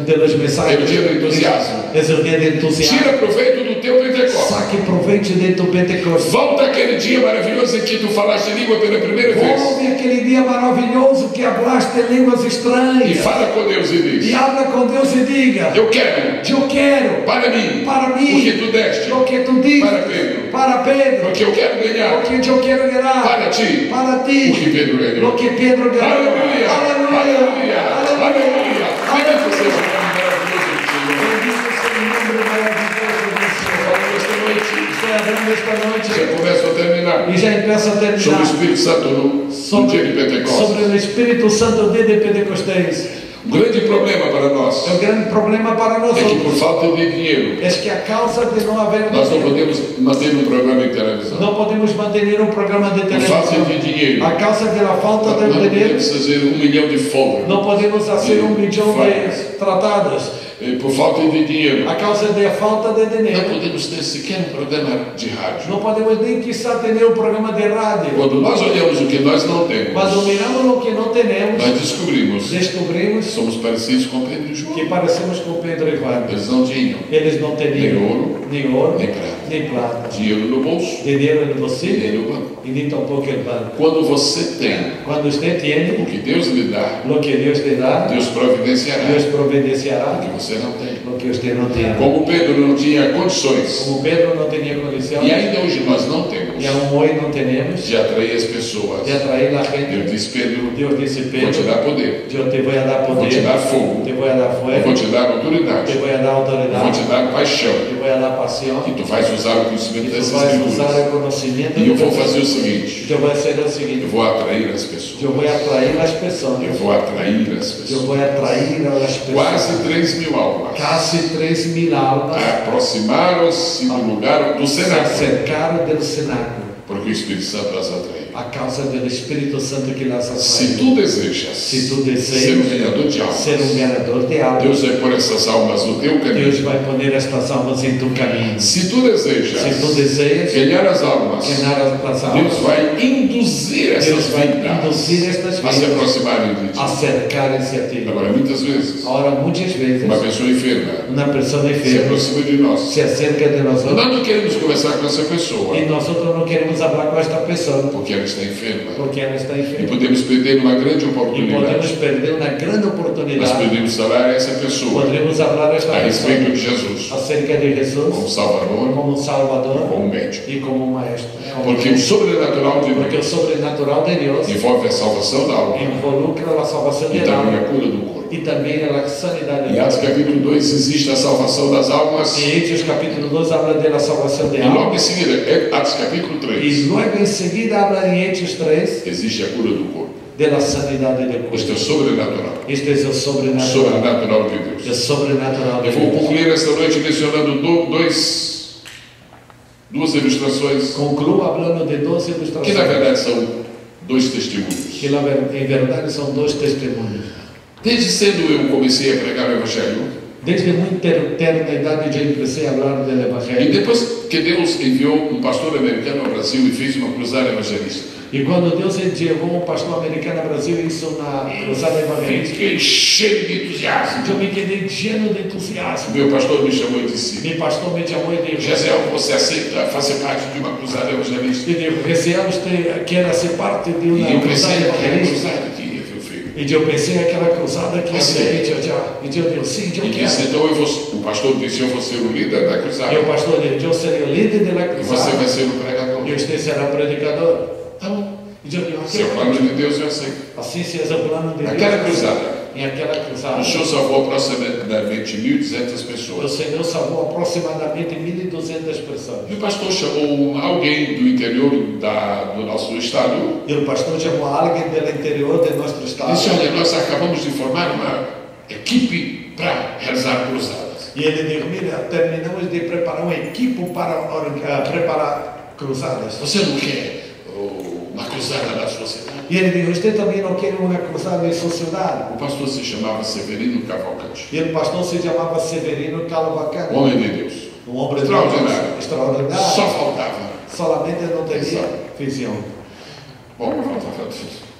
das É mensagens. o dia do entusiasmo. É o seu dia de entusiasmo. Tira proveito do teu Pentecostes. Saque proveito dentro do Pentecostes. Volta aquele dia maravilhoso em que tu falaste língua pela primeira vez. Houve aquele dia maravilhoso que hablaste em línguas E estranhas. fala com Deus e E diz: habla com Deus e diga: Eu quero eu quero para mim para o que mim tu deste o que tu diste para Pedro, para Pedro, o que eu quero ganhar o que eu quero ganhar para ti, para o ti, que Pedro o ganhou. que Pedro ganhou. Aleluia! Aleluia! Aleluia! Bendito seja o nome maravilhoso do Senhor. Bendito seja o nome maravilhoso do Senhor. Esta noite, Celebrando esta noite já começo a terminar e já empieza a sobre o terminar Espírito Santo no dia de Pentecostes. sobre o Espírito Santo dia de Pentecostes. O grande problema para nós O grande problema para nós é que por falta de dinheiro é que a causa de não haver nós não dinheiro, podemos manter um programa em televisão. não podemos manter um programa de Por falta televisão. de dinheiro A causa da falta nós de não dinheiro, podemos fazer 1 milhão de folga. não podemos fazer 1 milhão de tratadas. Por falta de dinheiro A causa da falta de não dinheiro, podemos ter sequer um programa de rádio. não podemos nem quiçá ter um programa de rádio. Quando nós olhamos o que nós não temos, Quando miramos o que não temos, nós descobrimos descobrimos que somos parecidos com Pedro e João. que parecemos com Pedro e Juan. Eles não tinham Eles não nem teriam ouro, nem ouro, nem prata, nem prata, dinheiro no bolso dinheiro no e bolsillo nem no banco. e nem tampouco el banco. Quando você tem Quando usted o tiene que Deus lhe dá, lo que Dios te dá, Deus providenciará Deus o providenciará que você não tem. lo que usted não tem. Como Pedro não tinha condições, Como Pedro não tinha condição, e ainda hoje nós não temos, e aún hoje não temos, de atrair as pessoas. de atrair a Deus gente, disse: Pedro, Deus disse: vou te Pedro, dar poder, eu te vou dar vou te poder, dar fogo, te vou dar eu vou fuego, te dar te autoridade, vou dar eu vou autoridade, te dar paixão, te vou dar pasión, e tu vais usar o e conhecimento tu dessas vais usar escrituras. o conhecimento E eu vou de fazer o seguinte: eu vou fazer o seguinte: eu vou atrair as pessoas. eu vou atrair as pessoas, Eu vou atrair as eu pessoas. vou atrair as pessoas. Quase 3.000 almas Quase 3.000 almas aproximaram-se do lugar do se cenáculo, acercaram do cenáculo porque o Espírito Santo as atraiu. a causa do Espírito Santo que las Se atraiu. tu desejas Se tu ser desejas um ganhador de almas, ser um ganhador de almas, Deus vai pôr essas almas no teu Deus caminho. vai poner estas almas em tu caminho. Se tu desejas Se tu desejas ganhar as almas, ganhar as almas, Deus vai induzir essas Deus vai vidas induzir estas a se vidas aproximarem de ti. a acercarem-se a ti. Agora, muitas vezes, Ora, muitas vezes, uma pessoa enferma uma pessoa se enferma aproxima de nós. se acerca de nós Nós não queremos conversar com essa pessoa e nós não queremos falar com esta pessoa porque ela está enferma. porque ela está E enferma. podemos perder uma grande E podemos oportunidade. perder uma grande Nós oportunidade. podemos falar a essa pessoa Podemos falar a esta a respeito pessoa de Jesus acerca de Jesus como Salvador, como Salvador como médico. e como Maestro. Porque o sobrenatural de Porque o Deus sobrenatural de Deus envolve a salvação da alma involucra a salvação e de também a alma cura do corpo. e também a sanidade Em de Atos alma. capítulo 2 existe a salvação das almas Em Hechos capítulo 2 habla de la salvação de e alma. logo em seguida, Atos capítulo E 3, logo em seguida habla em Hechos 3 existe a cura do corpo. de la sanidade do corpo. Isto é o sobrenatural. Este é o O sobrenatural. sobrenatural de O Deus. sobrenatural de Eu vou Deus. concluir esta noite mencionando duas ilustrações Concluo hablando de 12 que na ilustrações. verdade são dois testemunhos. Que em verdade são dois testemunhos. Desde cedo eu comecei a pregar o Evangelho Desde muito terna idade eu comecei a falar do e Evangelho. depois que Deus enviou um pastor americano ao Brasil e fez uma cruzada evangelística, E quando Deus levou um pastor americano ao Brasil e hizo uma cruzada evangelística, fiquei cheio de entusiasmo. eu me quedei lleno de entusiasmo. Meu pastor me chamou e disse: Mi pastor me chamou e disse: Gesiel, você aceita fazer parte de uma cruzada evangelística? Gesiel, você quer ser parte de E uma eu cruzada pensei naquela evangelística? cruzada que ia ver o filho. E eu pensei aquela cruzada que Você- havia hecho já. E eu disse: sim, eu E disse: quero. então o pastor disse: eu vou ser o líder da cruzada E o pastor disse: eu serei o líder da e você cruzada vai ser o pregador. e você será predicador. Tá bom. E eu digo, Se é o plano de Deus, eu aceito. assim se é o plano de Deus. Aquela cruzada, Em aquela cruzada, o Senhor salvou aproximadamente 1.200 o pessoas. Senhor salvou aproximadamente 1.200 pessoas. E o pastor chamou alguém do interior do nosso estado. E o pastor chamou alguém do interior de nosso estado. Disse: olha, nós acabamos de formar uma equipe para realizar cruzadas. E ele disse: mira, terminamos de preparar uma equipe para preparar cruzadas. Você não quer uma cruzada na sua cidade? E ele disse: você também não quer uma cruzada em sua cidade? O pastor se chamava Severino Cavalcante. E o pastor se chamava Severino Cavalcante. Homem de Deus. Um homem Extraordinário. Extraordinário. Só faltava. Solamente não teria Visão. visão. Bom, faltava tudo.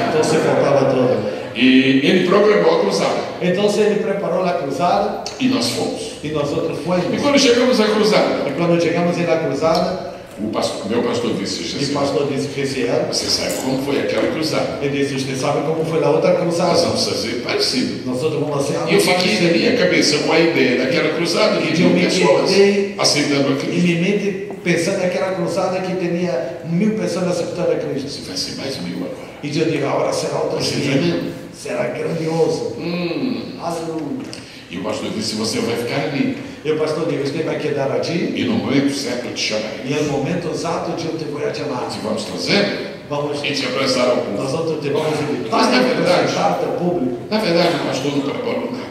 Então se faltava tudo. E ele programou a cruzada. Então ele preparou a cruzada E nós fomos. e nós outros E fomos. quando chegamos à cruzada, E quando chegamos na cruzada, meu pastor disse: o Jesus, pastor disse que esse era. você sabe como foi aquela cruzada? Ele disse: você sabe como foi a outra Nós cruzada? vamos fazer parecido. Nós outros vamos ser E eu fiquei na minha cabeça com a ideia daquela cruzada que tinha pessoas aceitando a em Cristo. minha mente pensando naquela cruzada que tinha 1.000 pessoas aceitando a Cristo. Se vai ser mais 1.000 agora. E eu digo: agora será outra Vai ser vida. tremendo. Será grandioso. Aleluia. E o pastor disse: você vai ficar ali. E o pastor disse: você vai quedar aqui. E no momento certo eu te chamarei. E no momento exato eu te vou chamar. Te vamos trazer Vamos, e te abraçar ao nós povo. outros te vamos invitar Mas, na verdade, apresentar ao público. Na verdade, o pastor não preparou nada.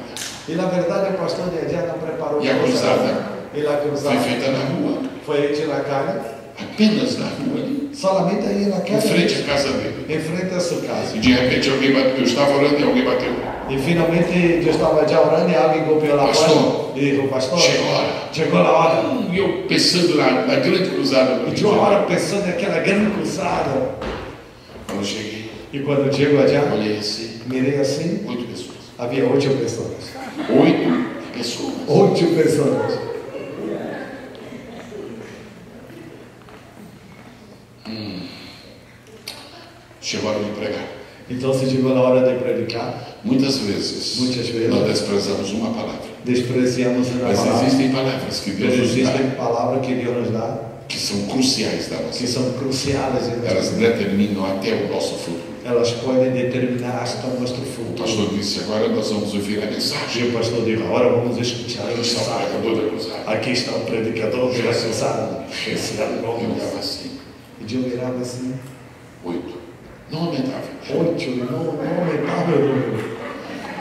E na verdade o pastor de Adiá não preparou E a coisa cruzada nenhuma. E a Foi cruzada feita na rua. foi feita na calle, Apenas na rua ali. solamente aí na Em calle, frente à casa dele. em frente à sua casa. E de repente alguém bateu. Eu estava orando e alguém bateu. E finalmente eu estava já orando e alguém golpeou a Pastor, porta. E disse: pastor, chegou a hora. chegou a hora. E eu pensando na grande cruzada do E Rio de uma de hora Janeiro. pensando naquela grande cruzada. Quando eu cheguei, E quando eu chego allá, olhei assim, mirei assim, 8 pessoas. havia 8 pessoas. 8 pessoas. 8 pessoas. Chegou a hora de pregar. Então se chegou na hora de predicar, Muitas vezes nós desprezamos uma palavra. despreciamos a Mas palavra. existem palavras que Deus Mas nos existem dá palavras que Deus nos dá que são cruciais da nossa que vida. são cruciais em Elas nós. determinam até o nosso futuro. Elas podem determinar hasta o nosso O futuro. pastor disse: agora nós vamos ouvir a E mensagem. o pastor disse: agora vamos escutar a Aqui está o mensagem. pregador da cruzada. Aqui está o predicador da cruzada. Esse é o Eu nome. olhava assim, E eu mirava assim, 8. Não aumentava. 8, não aumentava o número.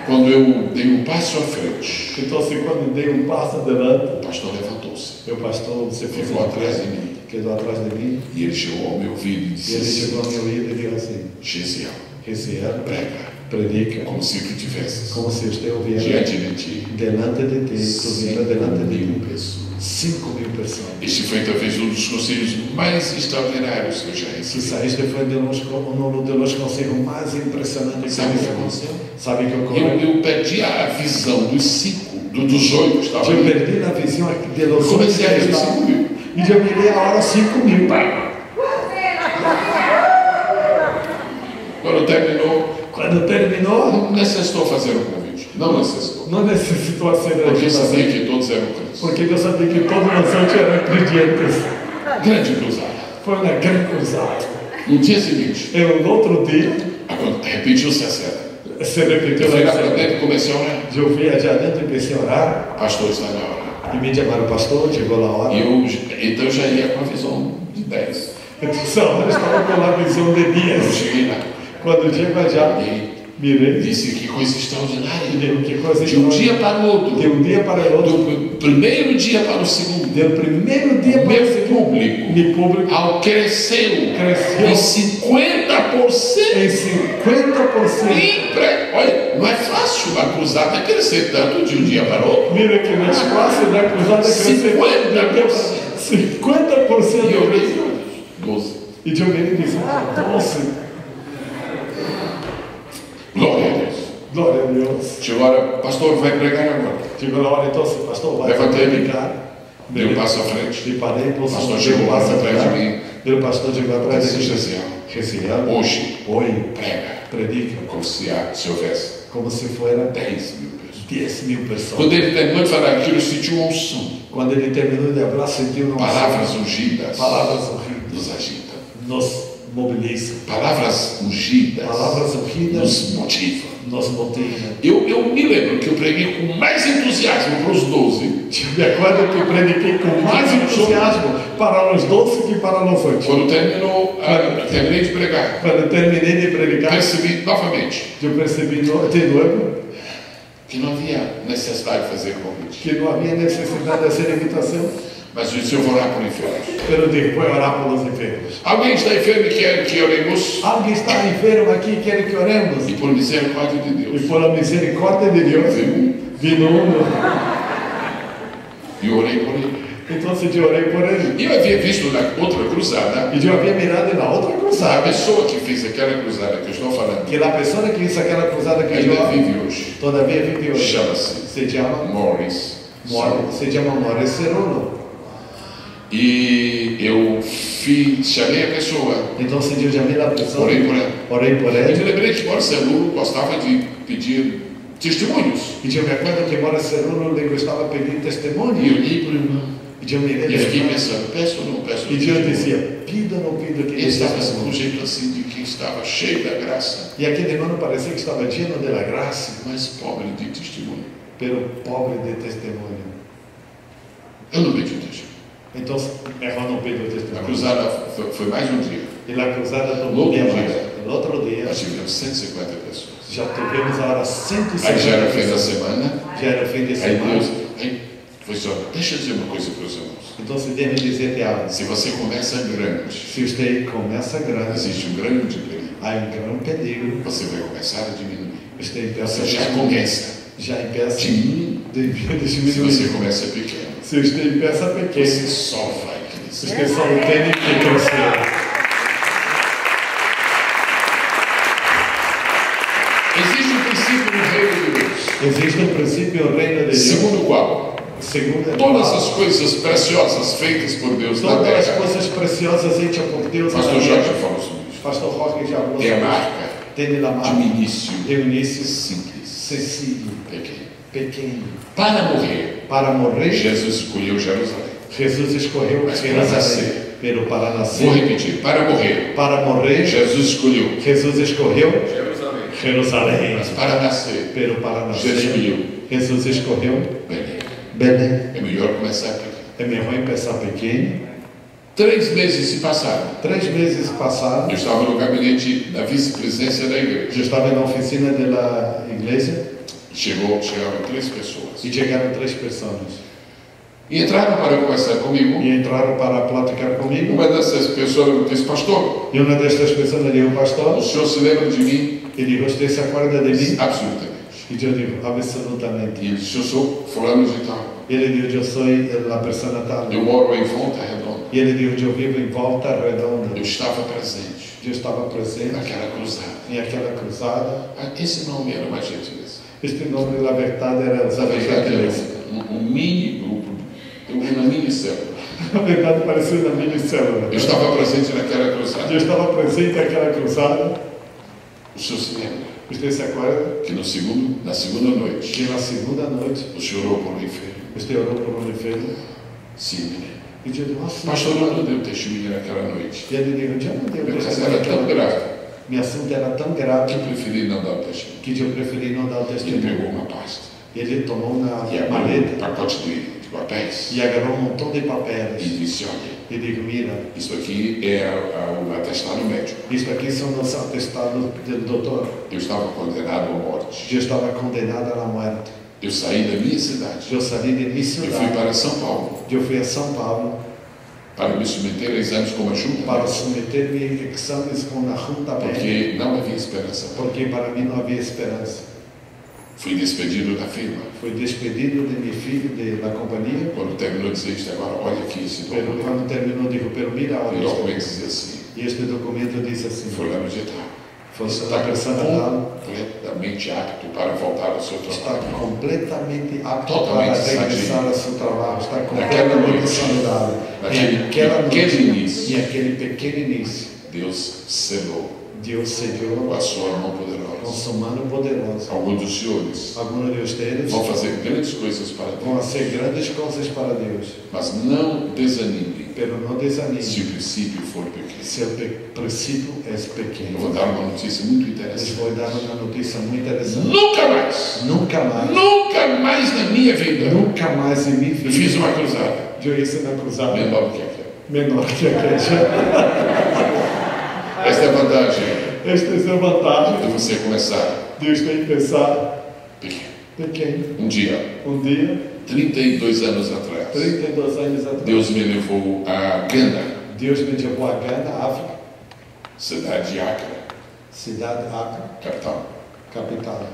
Quando eu dei um passo à frente, Então, assim, quando dei um passo adiante, o pastor levantou-se, o pastor se ficou atrás de mim. quedou atrás de mim. E ele chegou ao meu ouvido e E disse ele assim: chegou ao meu ouvido e disse assim: Gesiel, Gesiel, prega, predica, como se tu tivesses como se eu estivesse diante de ti delante de ti, estuviera delante de 5.000 ti. pessoas. 5.000 pessoas. Este foi talvez um dos conselhos mais extraordinários que eu já recebi. Quizá este foi um dos conselhos mais impressionantes que eu Sabe o que recebi. aconteceu? Sabe o que ocorreu? Eu perdi a visão dos 5, dos 8 que estavam Eu ali. perdi a visão de los Eu comecei a ver os 5.000. e eu mirei a hora 5.000. Quando terminou, Quando terminou, não necessitou fazer um convite. Não necessitou. não necessitou a cena Porque de sabia que todos eram crentes. porque eu sabia que todos nós eram acreditantes. Grande cruzada. Foi uma grande cruzada. No dia seguinte, E no outro dia, repetiu-se a cena. se repetiu Eu fui lá para a dentro e comecei a orar. eu fui adiante e comecei a orar. Pastor, está na hora. E me chamaram pastor, chegou a hora. E então eu já ia com a visão de 10. Então, eu estava com a visão de Eu dias. cheguei lá. Quando chego já, E mirei. disse: que coisa extraordinária. Que coisa De um dia para o outro. De um dia para o outro. Do primeiro dia para o segundo. Do primeiro dia O para o meu segundo. público Meu público cresceu Cresceu. em 50%. em 50%. Olha, não é fácil uma cruzada crescer tanto de um dia para o outro. Mira que no espaço da cruzada cresceu 50%. 50% E eu de disse: 12. E eu vi e disse: 12. Glória a Deus. Glória a Deus. Chegou a hora, pastor, vai pregar agora. Chegou a hora, então, se o pastor vai Levantei-me. predicar. Dei um passo à frente. E parei, O pastor chegou passo atrás de mim. E o pastor chegou atrás de Disse: mim. Gesiel, Gesiel, hoje hoje, prega predica como se houvesse como se fuera 10.000 pessoas. 10.000 pessoas. Quando ele terminou de falar aquilo, eu senti uma unção. Quando ele terminou de falar, sentiu uma Palavras ungidas palavras horríveis. nos agita. Nos mobilizam. Palavras ungidas Palavras ungidas nos motivam. nos motivam. Eu me lembro que eu preguei com mais entusiasmo para os 12. Me acordo que prediquei com mais entusiasmo para os 12 que para os 8. Quando terminei de pregar, Quando terminei de predicar, percebi novamente eu percebi de novo que não havia necessidade de fazer convite. que não havia necessidade de fazer invitação, Mas eu disse, eu vou orar por enfermos. pero depois orar pelos enfermos. Alguém está enfermo e quer que oremos? Alguém está enfermo aqui e quer que oremos? E por misericórdia de E Deus, por a misericórdia de Deus, vino e orei por ele. então eu orei por ele. E eu havia visto na outra cruzada, E eu havia mirado na outra a cruzada, pessoa que fez aquela cruzada que eu estou falando, que a pessoa que fez aquela cruzada que ainda eu vive hoje. todavia vive hoje. Chama-se Se chama Morris. se chama Morris Cerulo. E eu chamei a pessoa, Então eu chamei a pessoa, orei por ela. orei por E me ele. lembrei que Morris Cerulo gostava de pedir testemunhos. E eu me acordo que Morris Cerulo lhe gostava de pedir E eu testemunho. olhei para o irmão. E eu mirei E eu fiquei nele. pensando, peço ou não peço? E Deus dizia, pida ou não pida que Ele ele estava com um testemunho. jeito assim de quem estava cheio da graça, E aquele irmão parecia que estava lleno de la graça, mas pobre de testemunho. pero pobre de testemunho. Eu não pedi testemunho. Então, mejor não pediu A testemunho. cruzada foi mais um dia. E a cruzada No tomou outro dia dia. mais. No outro dia, Nós tivemos 150 pessoas. já tivemos a hora Aí 150 já era o fim da pessoas. semana. Já era o fim de Aí semana. Deus, aí foi só, deixa eu dizer uma coisa para os irmãos. Então, se deve dizer que Se você começa grande, se você começa grande, existe um grande perigo. há grande perigo. Você vai começar a diminuir. Você empieza Você já começa já empieza diminuindo. de Se diminuir. você começa pequeno, Se você empieza você pequeno, só vai crescer. você só tem que crescer. Existe um princípio no reino de Deus, Existe um princípio no reino de Deus. segundo o qual Segundo todas as coisas preciosas feitas por Deus na todas as terra. coisas preciosas hechas por Deus. Pastor na terra. Jorge falou sobre isso. Pastor Jorge já falou Tem a sobre isso. marca Tem a de marca um início de um início simples, sensível, pequeno. pequeno. Para morrer, Para morrer, Jesus escolheu Jerusalém. Jesus escolheu Mas para Jerusalém. nascer. Pero para Vou nascer, repetir. Para morrer, para morrer, Jesus escolheu Jesus escolheu Jerusalém. Jerusalém. Mas para nascer, Pero para Jesus nascer, escolheu Jesus escolheu Belém. Belém. É melhor começar pequeno. É melhor começar pequeno. 3 meses se passaram. 3 meses Eu passados, estava no gabinete da vice-presidência da igreja. eu estava na oficina da igreja Chegaram 3 pessoas. e chegaram 3 pessoas. E entraram para conversar comigo. E entraram para platicar comigo. Uma dessas pessoas me disse, pastor, E uma destas pessoas disse, o pastor, senhor se lembra de mim? e digo, você se acorda de mim? Absolutamente. E eu digo, absolutamente. E ele disse, eu sou fulano de tal. Ele diz, eu sou a pessoa tal. Eu moro em Volta Redonda. E ele diz, eu vivo em Volta Redonda. Eu estava presente Eu estava presente naquela cruzada. em aquela cruzada. Esse nome era uma gentileza. Este nome, na verdade, era Na usado verdade, era gentileza. um mini grupo, uma mini célula. Na verdade, parecia na minha célula. Eu estava presente naquela cruzada. Eu estava presente naquela cruzada. O senhor se lembra Você se acorda que na segunda noite, que na segunda noite, o senhor orou por um enfermo? você orou por um enfermo? Sim, me lembro. E eu digo, nossa, Pastor, eu não deu testemunho naquela noite. E ele diz, eu não deu Meu caso testemunho. era tão grave Meu assunto era tão que grave eu preferi não dar o testemunho. que eu preferi não dar o Ele testemunho. pegou uma pasta Ele tomou na e abriu um maleta pacote de papéis e agarrou um montão de e papéis. disse, olha, E digo, mira, isso aqui é o atestado médico. isto aqui são os atestados do doutor. Eu estava condenado à morte. Eu estava condenado à morte. Eu saí da minha cidade. Eu saí de minha Eu fui cidade. para São Paulo Eu fui a São Paulo para me submeter a exames como ajuda para médica, submeter-me a exames com a junta médica, porque não havia esperança. porque para mim não havia esperança. Fui despedido da firma. Fui despedido de meu filho da companhia. Quando terminou de dizer isso, agora olha aqui esse Pero documento. quando terminou, digo, pero mira, O olha, documento dizia assim, e este documento diz assim, fulano de tal, você está está pensando tal, completamente apto para voltar ao seu está trabalho. completamente apto Totalmente para regressar sadio. ao seu trabalho, está Naquela completamente noite, saudável. naquele Naquela pequeno noite, início. e aquele pequeno início, Deus selou Deus cedió com a sua mão con poderosa. su mano poderosa. Alguns dos senhores Algunos de ustedes vão fazer grandes coisas para vão Deus, hacer grandes cosas para Deus, mas não desanime pero no se o desanime princípio for pequeno. si el princípio es Eu pequeño. vou dar uma notícia muito Les interessante. voy a dar una noticia muy interesante. Nunca mais, Nunca na minha vida, más en mi eu fiz vida uma cruzada yo hice una cruzada menor que aquela. menor que aquella. Esta é a vantagem Esta es la vantagem de você começar de usted empezar pequeno. pequeño. Um dia, Dia, 32 anos atrás, 32 anos atrás, Deus me levou a Gana, Deus me levou a Gana, África, cidade de Accra, cidade Accra, capital. capital.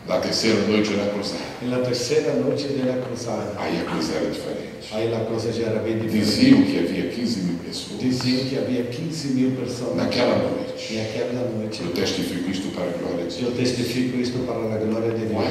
Na terceira noite na cruzada. Na terceira noite da cruzada, Aí a coisa era diferente. aí a coisa já era bem diferente. Diziam que havia 15 mil pessoas. Diziam que havia 15 mil pessoas Naquela noite, naquela noite. eu testifico isto para a glória de Eu Deus. testifico isto para a glória de Deus.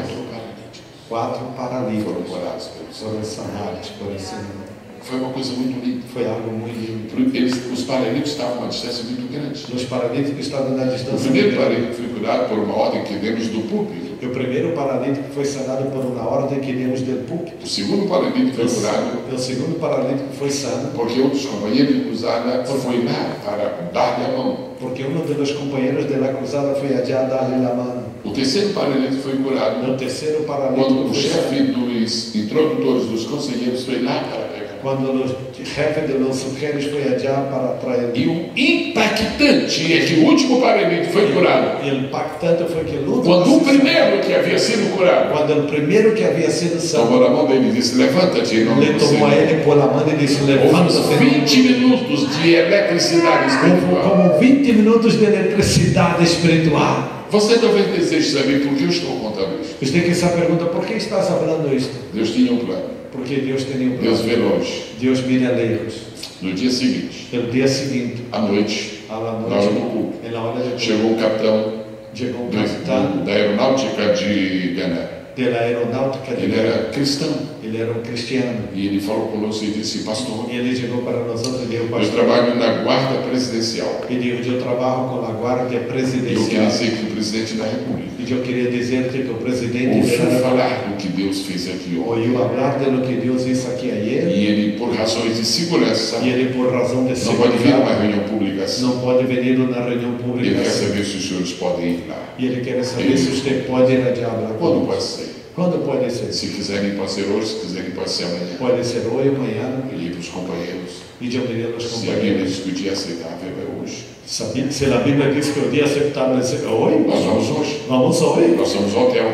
4 Foram paralíticos curados pelo Senhor. foram sanados por esse nome. Foi uma coisa muito linda. Foi algo muito lindo. Os paralíticos estavam a uma distância muito grande. Os paralíticos estavam na O distância. primeiro paralítico foi curado por uma ordem que demos do púlpito. O primeiro paralítico foi sanado por uma ordem que demos do púlpito. O segundo paralítico foi curado O segundo paralítico foi sano porque um dos companheiros de cruzada foi lá para dar-lhe a mão. porque um dos companheiros da cruzada foi allá dar-lhe a mão. O terceiro paralítico foi curado O terceiro paralítico quando o foi chefe sano dos introdutores, dos conselheiros, foi lá para pegar. quando o chefe de los sugieres foi allá para trazer. E o impactante é que o último paralítico foi curado E o impactante foi que o quando o primeiro que havia sido curado quando o primeiro que havia sido tomou sano, na mão dele e disse: levanta-te em nome ele do tomou a Senhor. ele por la mão e disse: Houve levanta-se. 20 minutos de eletricidade espiritual. Como 20 minutos de eletricidade espiritual. Você talvez deseje saber por que eu estou contando isso. Você que essa pergunta, por que estás falando isto? Deus tinha um plano. Porque Deus tem um Deus plano. vê longe. Deus mira lejos. No dia seguinte, No dia seguinte, à noite, à la na hora noite, do culto, na hora de chegou um capitão chegou um capitão da aeronáutica de Gana. da aeronáutica de Ele era cristão. Ele era um cristiano. E ele falou conosco e disse: pastor, E ele chegou para nós outros e disse: eu pastor, trabalho na guarda presidencial. e disse: eu trabalho com a guarda E eu queria presidencial. dizer que o presidente da República E eu queria dizer-te que o presidente ouviu falar do que Deus fez aqui ontem. ouviu falar de lo que Deus fez aqui ayer. E ele, por razões de segurança, E ele, por razão de não pode vir a uma segurança, reunião pública assim. não pode vir na reunião Ele pública. quer saber se os senhores podem ir lá. E ele quer saber se você pode ir adiante. Quando pode ser? Quando pode ser? Se quiserem, pode ser hoje. Se quiserem, pode ser amanhã. Pode ser hoje, amanhã. Eu li para os companheiros. E eu diria aos Se a Bíblia companheiros. diz que o dia aceitável é hoje, Se a Bíblia diz que o dia aceitável é hoje, nós vamos hoje. vamos hoje. Nós somos ao hotel,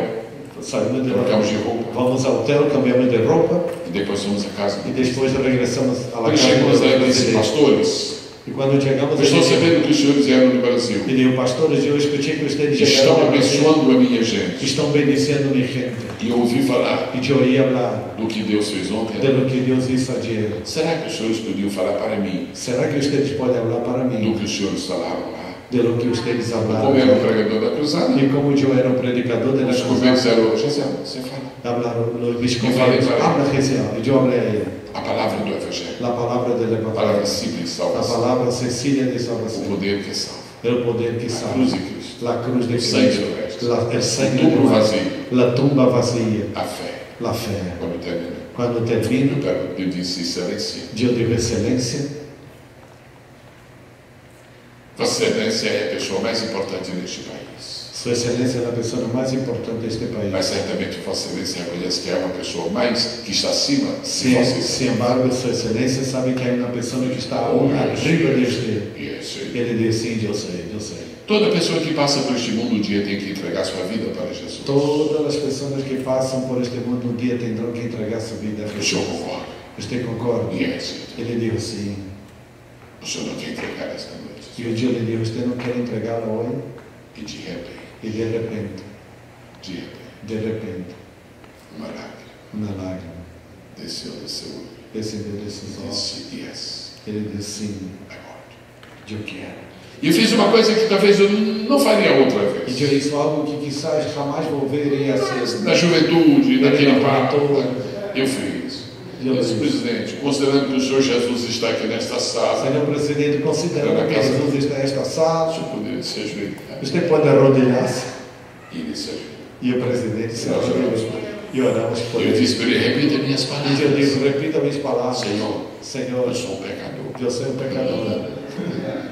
Saímos de trocamos de roupa vamos ao hotel, cambiamos de roupa e depois fomos a casa. e depois regressamos à Quando casa chegamos aí, ele disse: brasileira. pastores, E quando chegamos, eu estou ele sabendo que os senhores vieram no Brasil. digo, pastores, eu escutei que vocês Estão chegaram ao Brasil, abençoando a minha gente. estão bendicindo minha gente. E eu ouvi falar E eu ia falar do que Deus fez ontem. de lo que Deus hizo ayer. Será que os senhores podiam falar para mim Será que vocês podem falar para do mim que os senhores falaram lá? de lo que vocês Como falaram? era o pregador da cruzada, E como eu era um predicador de la os cruzada, conventos disseram: Gisele, você fala hablaron los mis Eu falei compañeros, para ele. habla Jesús, y yo hablé a ella, a palavra do Evangelho, la palabra del a palavra Evangelio, simples de la salvação, palabra sencilla de o salvación, poder que salva, el poder que a salva, cruz de Cristo, la cruz de o sangue Cristo, do resto, el o sangue túmulo de vazio, la tumba vacía, a fé. la fe. Quando termina, Cuando termino, eu disse: excelência. yo digo excelencia, Vossa Excelência é a pessoa mais importante neste país. su excelencia es la persona más importante de este país. Mas certamente Vossa Excelência reconhece que é uma pessoa mais que está acima de Sin, Vossa Excelência. sin embargo, su excelencia sabe que hay una persona que está aún arriba de usted. E é isso aí. Ele dice, sí, yo sé, yo sé. Toda pessoa que passa por este mundo um dia tem que entregar sua vida para Jesus. Todas las personas que pasan por este mundo un día tendrán que entregar su vida a O Jesús. senhor concorda? ¿Usted concorda? E é isso. Ele dijo, sí. O senhor não quer entregar esta noite. Y yo le dije, ¿usted no quiere entregarlo hoy? E de repente, Y de repente, uma lágrima una lágrima desceu do seu olho. descendió de sus E ojos. disse: yes, Ele disse, sim, agora. eu quero. E eu fiz uma coisa que talvez eu não faria outra E vez. eu fiz algo que quizás jamais vou ver e assim. Na juventude, naquele papo, Juventude. eu fiz. Senhor presidente, considerando que o Senhor Jesus está aqui nesta sala, Senhor presidente, considerando que Jesus está nesta o sala, Senhor poderia se ajoelhar você pode arrodilhar-se e ele se ajoelha. e o presidente se Nós arrodilha oramos por ele. e oramos por Eu ele. disse para ele, repita minhas E eu palavras. digo, repita minhas palavras. Senhor, eu sou um pecador, eu sou um pecador.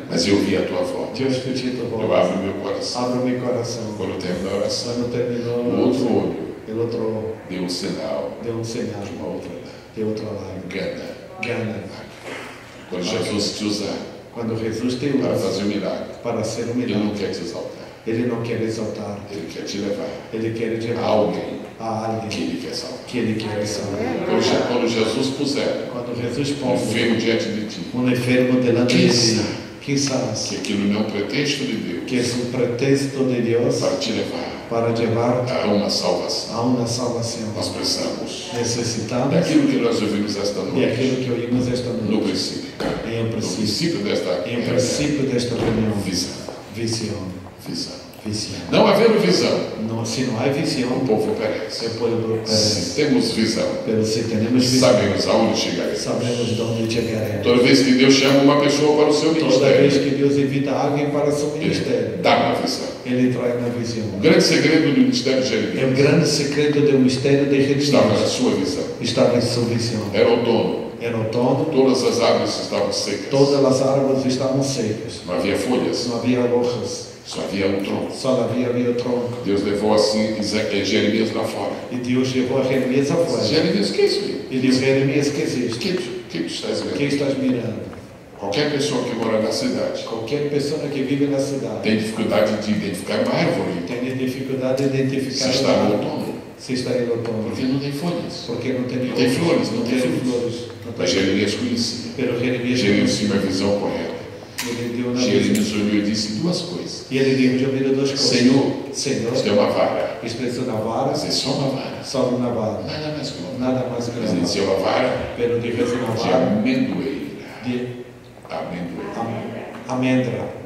mas eu vi a tua voz. Eu escutei tua Eu voz. abro meu coração. Abro meu coração. Quando terminou a oração, Quando terminou, o outro olho o outro deu um sinal deu um sinal de uma outra de outra lágrima. Gana. Quando Jesus te usar Quando Jesus te para usa fazer um milagre, para ser um Ele não milagre, quer te exaltar, Ele não quer exaltar, Ele quer te levar Ele quer a levar alguém a que alguém Ele quer salvar. que Ele quer salvar. Quando Jesus puser Quando Jesus um põe enfermo diante de ti, um enfermo delante Quem de ti, sabe? quizás que aquilo não é um pretexto de Deus que es un pretexto de Dios para te levar para llevar a uma salvação. a una salvación. Nós precisamos Necesitamos daquilo que nós ouvimos esta de noite, aquilo que oímos esta no noite, princípio. em um No princípio, princípio desta em um reunião. princípio desta reunião. Visão. Visão. Visão. Visão. Não havendo visão, No, si no hay o visión, povo perece. el pueblo perece. Se temos visão, Pero si tenemos visión, sabemos aonde chegaremos. sabemos dónde llegaremos. Toda vez que Deus chama uma pessoa para o seu Toda vez ministério, que Deus invita alguém para seu Ele ministério, dá uma visão. Ele traz uma visão. O grande segredo do ministério de É o Jeremias grande segredo do mistério de estava na Jeremias. sua visão. Estava em sua visão. Era outono, Era outono, todas as árvores estavam secas, todas as árvores estavam secas. não havia folhas, Não havia hojas, só havia um tronco. só havia o tronco. Deus levou assim Jeremias lá fora. E Deus levou a Jeremias afuera. Jeremias, o que é isso aí? E disse: Jeremias, que O existe? que tu estás O que vendo? estás mirando? Qualquer pessoa que mora na cidade Qualquer pessoa que vive na cidade tem dificuldade de identificar uma árvore tem dificuldade de identificar se está no a árvore, outono, se está em outono. porque não tem folhas. Porque não tem Não tem flores, não tem flores. flores. Não Mas tem. Jeremias conhecia. Pero Jeremias Jeremias tinha uma visão correta. ele deu uma visão. Jeremias olhou e disse duas coisas. E ele dijo: eu vi duas coisas. Senhor, Senhor, isto é uma vara. isto é uma vara, Mas é só uma vara. só uma vara. Nada mais que uma vara. Nada mais que Mas uma ele disse vara. é uma vara Pero dijo: é uma de vara amendoeira. de Amendoeira. amêndoa.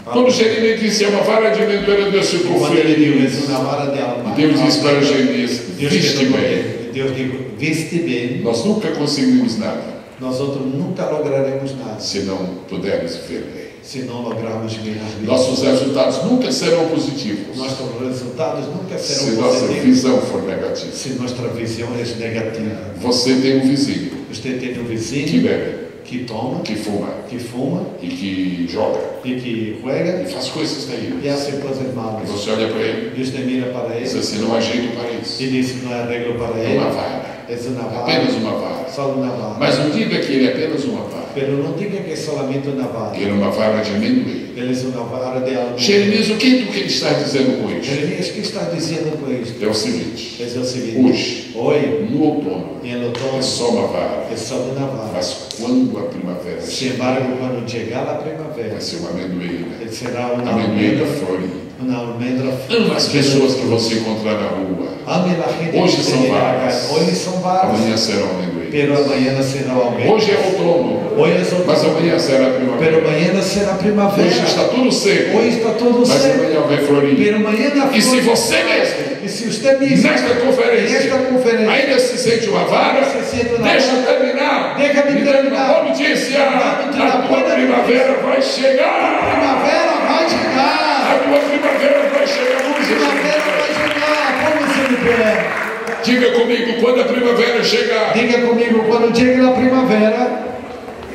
Quando Jeremias disse é uma vara de amendoeira, Deus ficou Quando ele dijo: feliz. é uma vara de alma. E Deus disse para Jeremias, Deus viste quedou bem. contente. Deus dijo: viste bem. Nós nunca conseguimos nada Nós outros nunca lograremos nada se não pudermos ver bem. se não lograrmos bem a vida. Nossos resultados nunca serão positivos Nossos resultados nunca se serão nossa positivos visão for negativa. se nossa visão é negativa. Você tem um vizinho Você tem um que vizinho bebe, que toma, que fuma que fuma e que joga e que juega e faz coisas e terríveis. hace coisas E malas. você olha para ele E você mira para e diz ele assim, não há jeito para isso. e diz: não é arreglo para É ele, uma vara, é uma vara, apenas uma vara. só uma vara. Mas não diga que ele é apenas uma vara. Pero não diga que é solamente uma vara. Ele é uma vara de amendoeira. Ele é uma vara de alma. Jeremias, o que ele está dizendo com isso? Jeremias, o que está dizendo com isto? É o seguinte, É o seguinte: hoje, hoje, no outono, em é outono, só uma vara. é só uma vara. Mas quando a primavera Sin chegar, embargo, quando chegar a primavera, vai ser uma amendoeira. será uma Amendoeira almendra, florida. uma almendra. Ama as pessoas que você encontrar na rua. Ame a gente Hoje que são tem na varas. casa. Hoje são varas, Amanhã será amendoeira. pero amanhã será almendra. Hoje é outono, Hoje é outono, mas amanhã será pero primavera. amanhã será primavera. Hoje está tudo seco, Hoje está todo mas seco, amanhã vai florir. pero amanhã na E se você mesmo, E se você mesmo, nesta conferência, nesta conferência, ainda se sente uma vara, se sente uma deixa vara, eu terminar. deixa-me Me dê terminar. uma boa notícia. A tua primavera vai chegar. primavera vai chegar. A tua primavera vai chegar. Vamos Primavera vai chegar. Como se de pé. Diga comigo, quando a primavera chegar. Diga comigo, quando chega a primavera,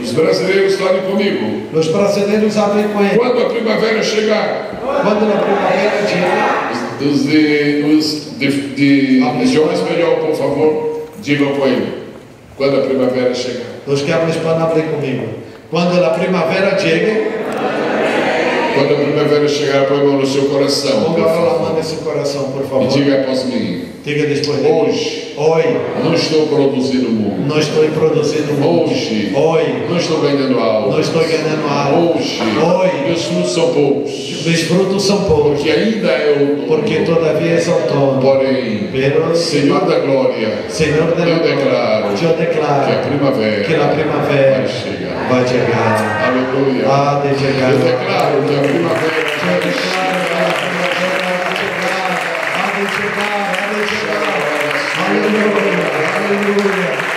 Os brasileiros falem comigo. os brasileiros abrem com ele. Quando a primavera chegar. Quando a primavera chega, Os de idioma espanhol, por favor, digam com ele. Quando a primavera chegar. os que hablam espanhol abrem comigo. Quando a primavera chega, Quando a primavera chegar, põe a mão no seu coração, por ponga a mão favor. nesse coração, por E favor. diga após mim. Diga depois de Hoje, Hoje, não estou produzindo muito. não estou produzindo muito. Hoje, Hoje, não estou ganhando algo. não estou ganhando algo. Hoje, Hoje, meus frutos são poucos. meus frutos são poucos, Porque ainda é outono. porque todavia é outono. Porém, Pero, Senhor da glória, Senhor da eu declaro eu declaro que a primavera que a primavera vai chegar. vai chegar. Aleluia. Há de chegar. Eu declaro que a primavera Eu vai declaro que chegar. a primavera vai chegar. Há de chegar, há de chegar. Aleluia. Aleluia.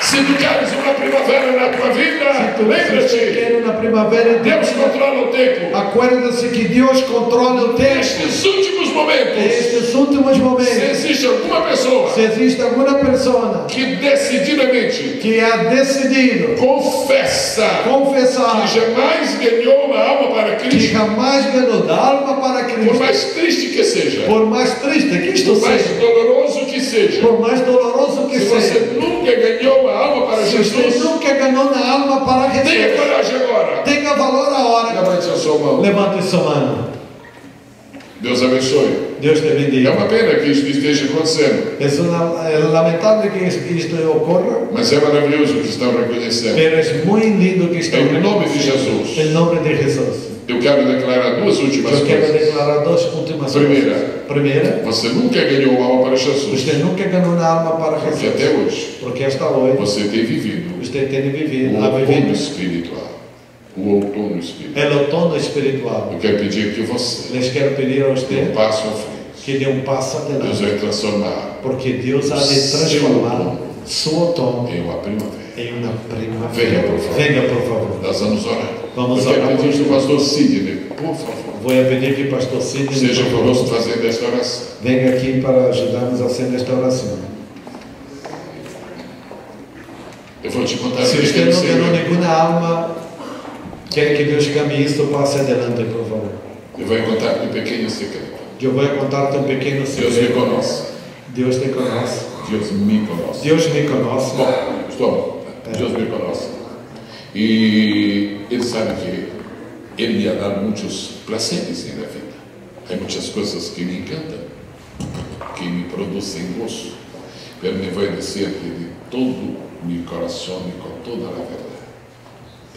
Se tu queres uma primavera na tua vida, Se lembra-te, quer na primavera, Deus controla o tempo. acuerda-se que Deus controla o tempo. Nestes últimos momentos, Nestes últimos se momentos, existe alguma pessoa se existe alguma pessoa que decididamente que ha decidido confessar confessar que jamais ganhou uma alma para que Cristo, jamais ganhou da alma para por Cristo, mais triste que seja, por mais triste que isto por mais seja, doloroso que seja, por mais doloroso que se seja, você nunca ganhou uma alma para se você Jesus, nunca ganhou na alma para tenha Jesus, coragem agora. tenha valor a hora. Levante a sua mão. Levante sua mão. Deus abençoe. Deus te É bendiga. uma pena que isso esteja acontecendo, É lamentável que isto ocorra, mas é maravilhoso que estão reconhecendo. mas é muito lindo que estão Em nome de Jesus. Em nome de Jesus. Eu quero declarar duas últimas Eu quero coisas. declarar duas últimas Primeira. coisas. Primeira, Você nunca ganhou uma alma para Jesus, você nunca ganhou na alma para porque Jesus. até hoje Porque hasta hoje você tem vivido você tem vivido, o ha outono vivido espiritual. O outono espiritual. o outono espiritual. Eu quero pedir que você Les quero pedir a dê um você passo à frente. que dê passo Deus adelante. vai transformar Porque Deus há de transformar seu outono em uma primavera. em uma primavera. Venha, por favor. Venha, por favor. Nós vamos orar. Vamos Eu quero orar. pedir que o pastor Sidney, por favor, Vou pedir que o pastor Sidney seja por favor, conosco fazendo esta oração. venha aqui para ajudarmos a fazer esta oração. Eu vou te contar Se um você pequeno não ganhou segredo. nenhuma alma, quer que Deus cambie isso, passe adelante, por favor. Eu vou contar um pequeno segredo. Eu vou contar-te um pequeno Deus me segredo. conhece. Deus te conhece. Deus me conhece. Deus me conhece. Bom, estou. Deus me conhece. E Ele sabe que Ele me dá muitos prazeres na vida. Há muitas coisas que me encantam, que me produzem gozo. Ele me vai dizer que de todo meu coração e com toda a verdade,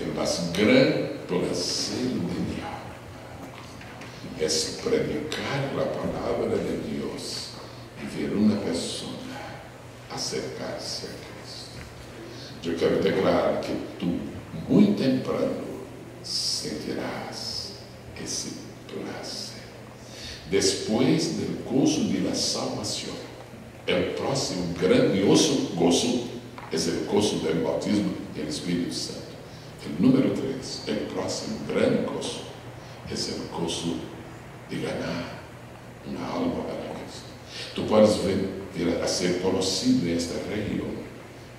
el más gran placer de mi alma es predicar la palabra de Dios y ver una persona acercarse a Cristo. Eu quero declarar que tu, muito temprano, sentirás esse prazer. Depois do gozo de la salvação, o próximo grandioso gozo é o gozo do bautismo do Espírito Santo. O número 3, o próximo grande gozo é o gozo de ganhar uma alma para Cristo. Tu podes vir a ser conhecido nesta região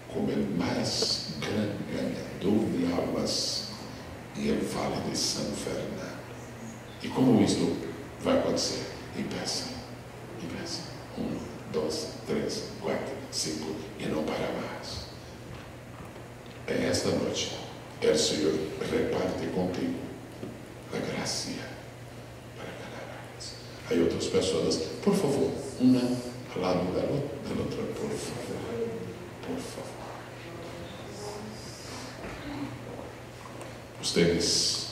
como o mais grande ganhador de almas e o Vale de São Fernando. E como isto vai acontecer? E pensa. 1, 2, 3, 4, 5 e não para mais. Esta noite, o Senhor reparte contigo a graça para ganhar almas. Há outras pessoas, por favor, uma ao lado da outra, por favor. Por favor. Vocês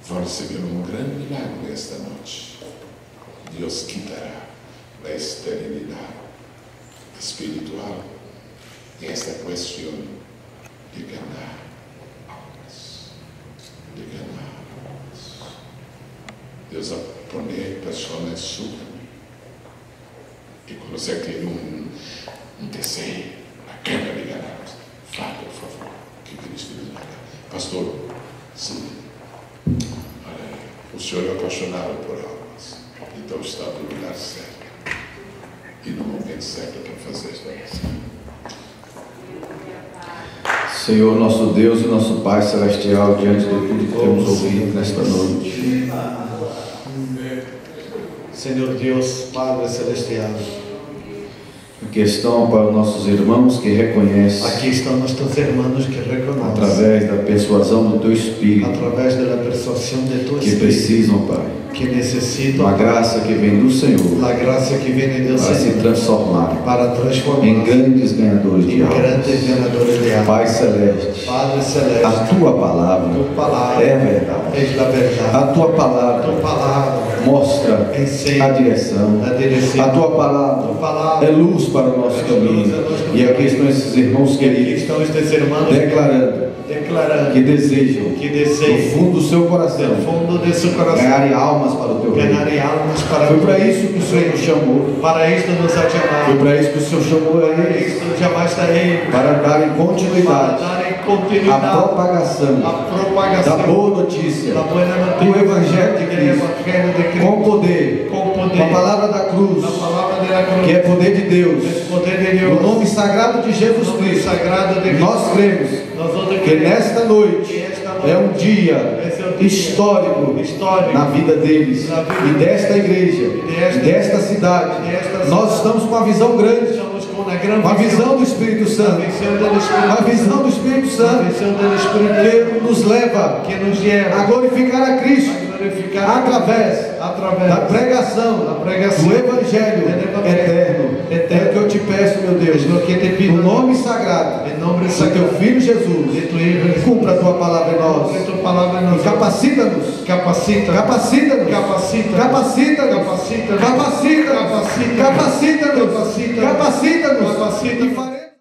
vão receber grande milagre esta noite. Deus quitará a esterilidade espiritual e esta questão de ganhar almas. De ganhar almas. Deus vai poner pessoas em seu caminho. E quando você tem desejo, a gana de ganhar almas, vá, por favor, que Cristo lhe dará. Pastor, sim. O Senhor é apaixonado por almas. Então está no lugar certo. E no momento certo para fazer esta oração. Senhor, nosso Deus e nosso Pai Celestial, diante de tudo que temos ouvido nesta noite. Senhor Deus, Padre Celestial, Aqui estão para os nossos irmãos que reconhecem, aqui estão nossos irmãos que reconhecem, através da persuasão do Teu Espírito, através da persuasão de Tu que Espírito, precisam, Pai, que necessitam uma graça que vem do Senhor, a graça que vem de Deus para se transformar para transformar em grandes ganhadores de em almas. grandes ganhadores de almas. Pai Celeste, Padre Celeste, a Tua palavra Tu palavra é verdade. é a verdade. A Tua palavra Tu palavra mostra ensina a direção. a direção. A Tua Tu palavra palavra é luz para o nosso caminho. E aqui estão esses irmãos e aqui queridos estão estes irmãos declarando declarando que desejam, que no desejam fundo do seu do coração, fundo de seu coração ganharem almas almas para o teu reino. ganharem almas para Foi o para isso que o Senhor nos chamou. Para isto nos ha Foi chamado. para isso que o Senhor chamou a Para eles. isto chamaste a ele. Para darem Para continuidade darem à continuidade propagação à da propagação boa notícia, da boa do notícia Evangelho de do Cristo, Evangelho de Cristo, com poder, com poder, com a palavra da cruz, a palavra de la cruz, que é poder de Deus, poder de no Deus, nome sagrado de Jesus nome Cristo. sagrado de Nós cremos Nosotros que creemos nesta noite que esta noite é um dia esse é o dia histórico histórico na vida deles na vida e desta igreja, desta- desta cidade. desta Nós cidade. estamos com uma visão grande, Estamos com uma grande uma visão do Espírito Santo, uma visão do Espírito Santo visão do Espírito que nos leva que nos leva a glorificar a Cristo a glorificar através da pregação do Evangelho eterno. É o que eu te peço, meu Deus, no nome sagrado em nome do teu Filho Jesus, de tu Hijo, cumpra a tua palavra em nós cumpre tu palavra em e nós. capacita-nos, Capacita, capacita-nos, capacita, capacita-nos, capacita, capacita-nos, capacita, capacita-nos, capacita, capacita-nos, capacita, e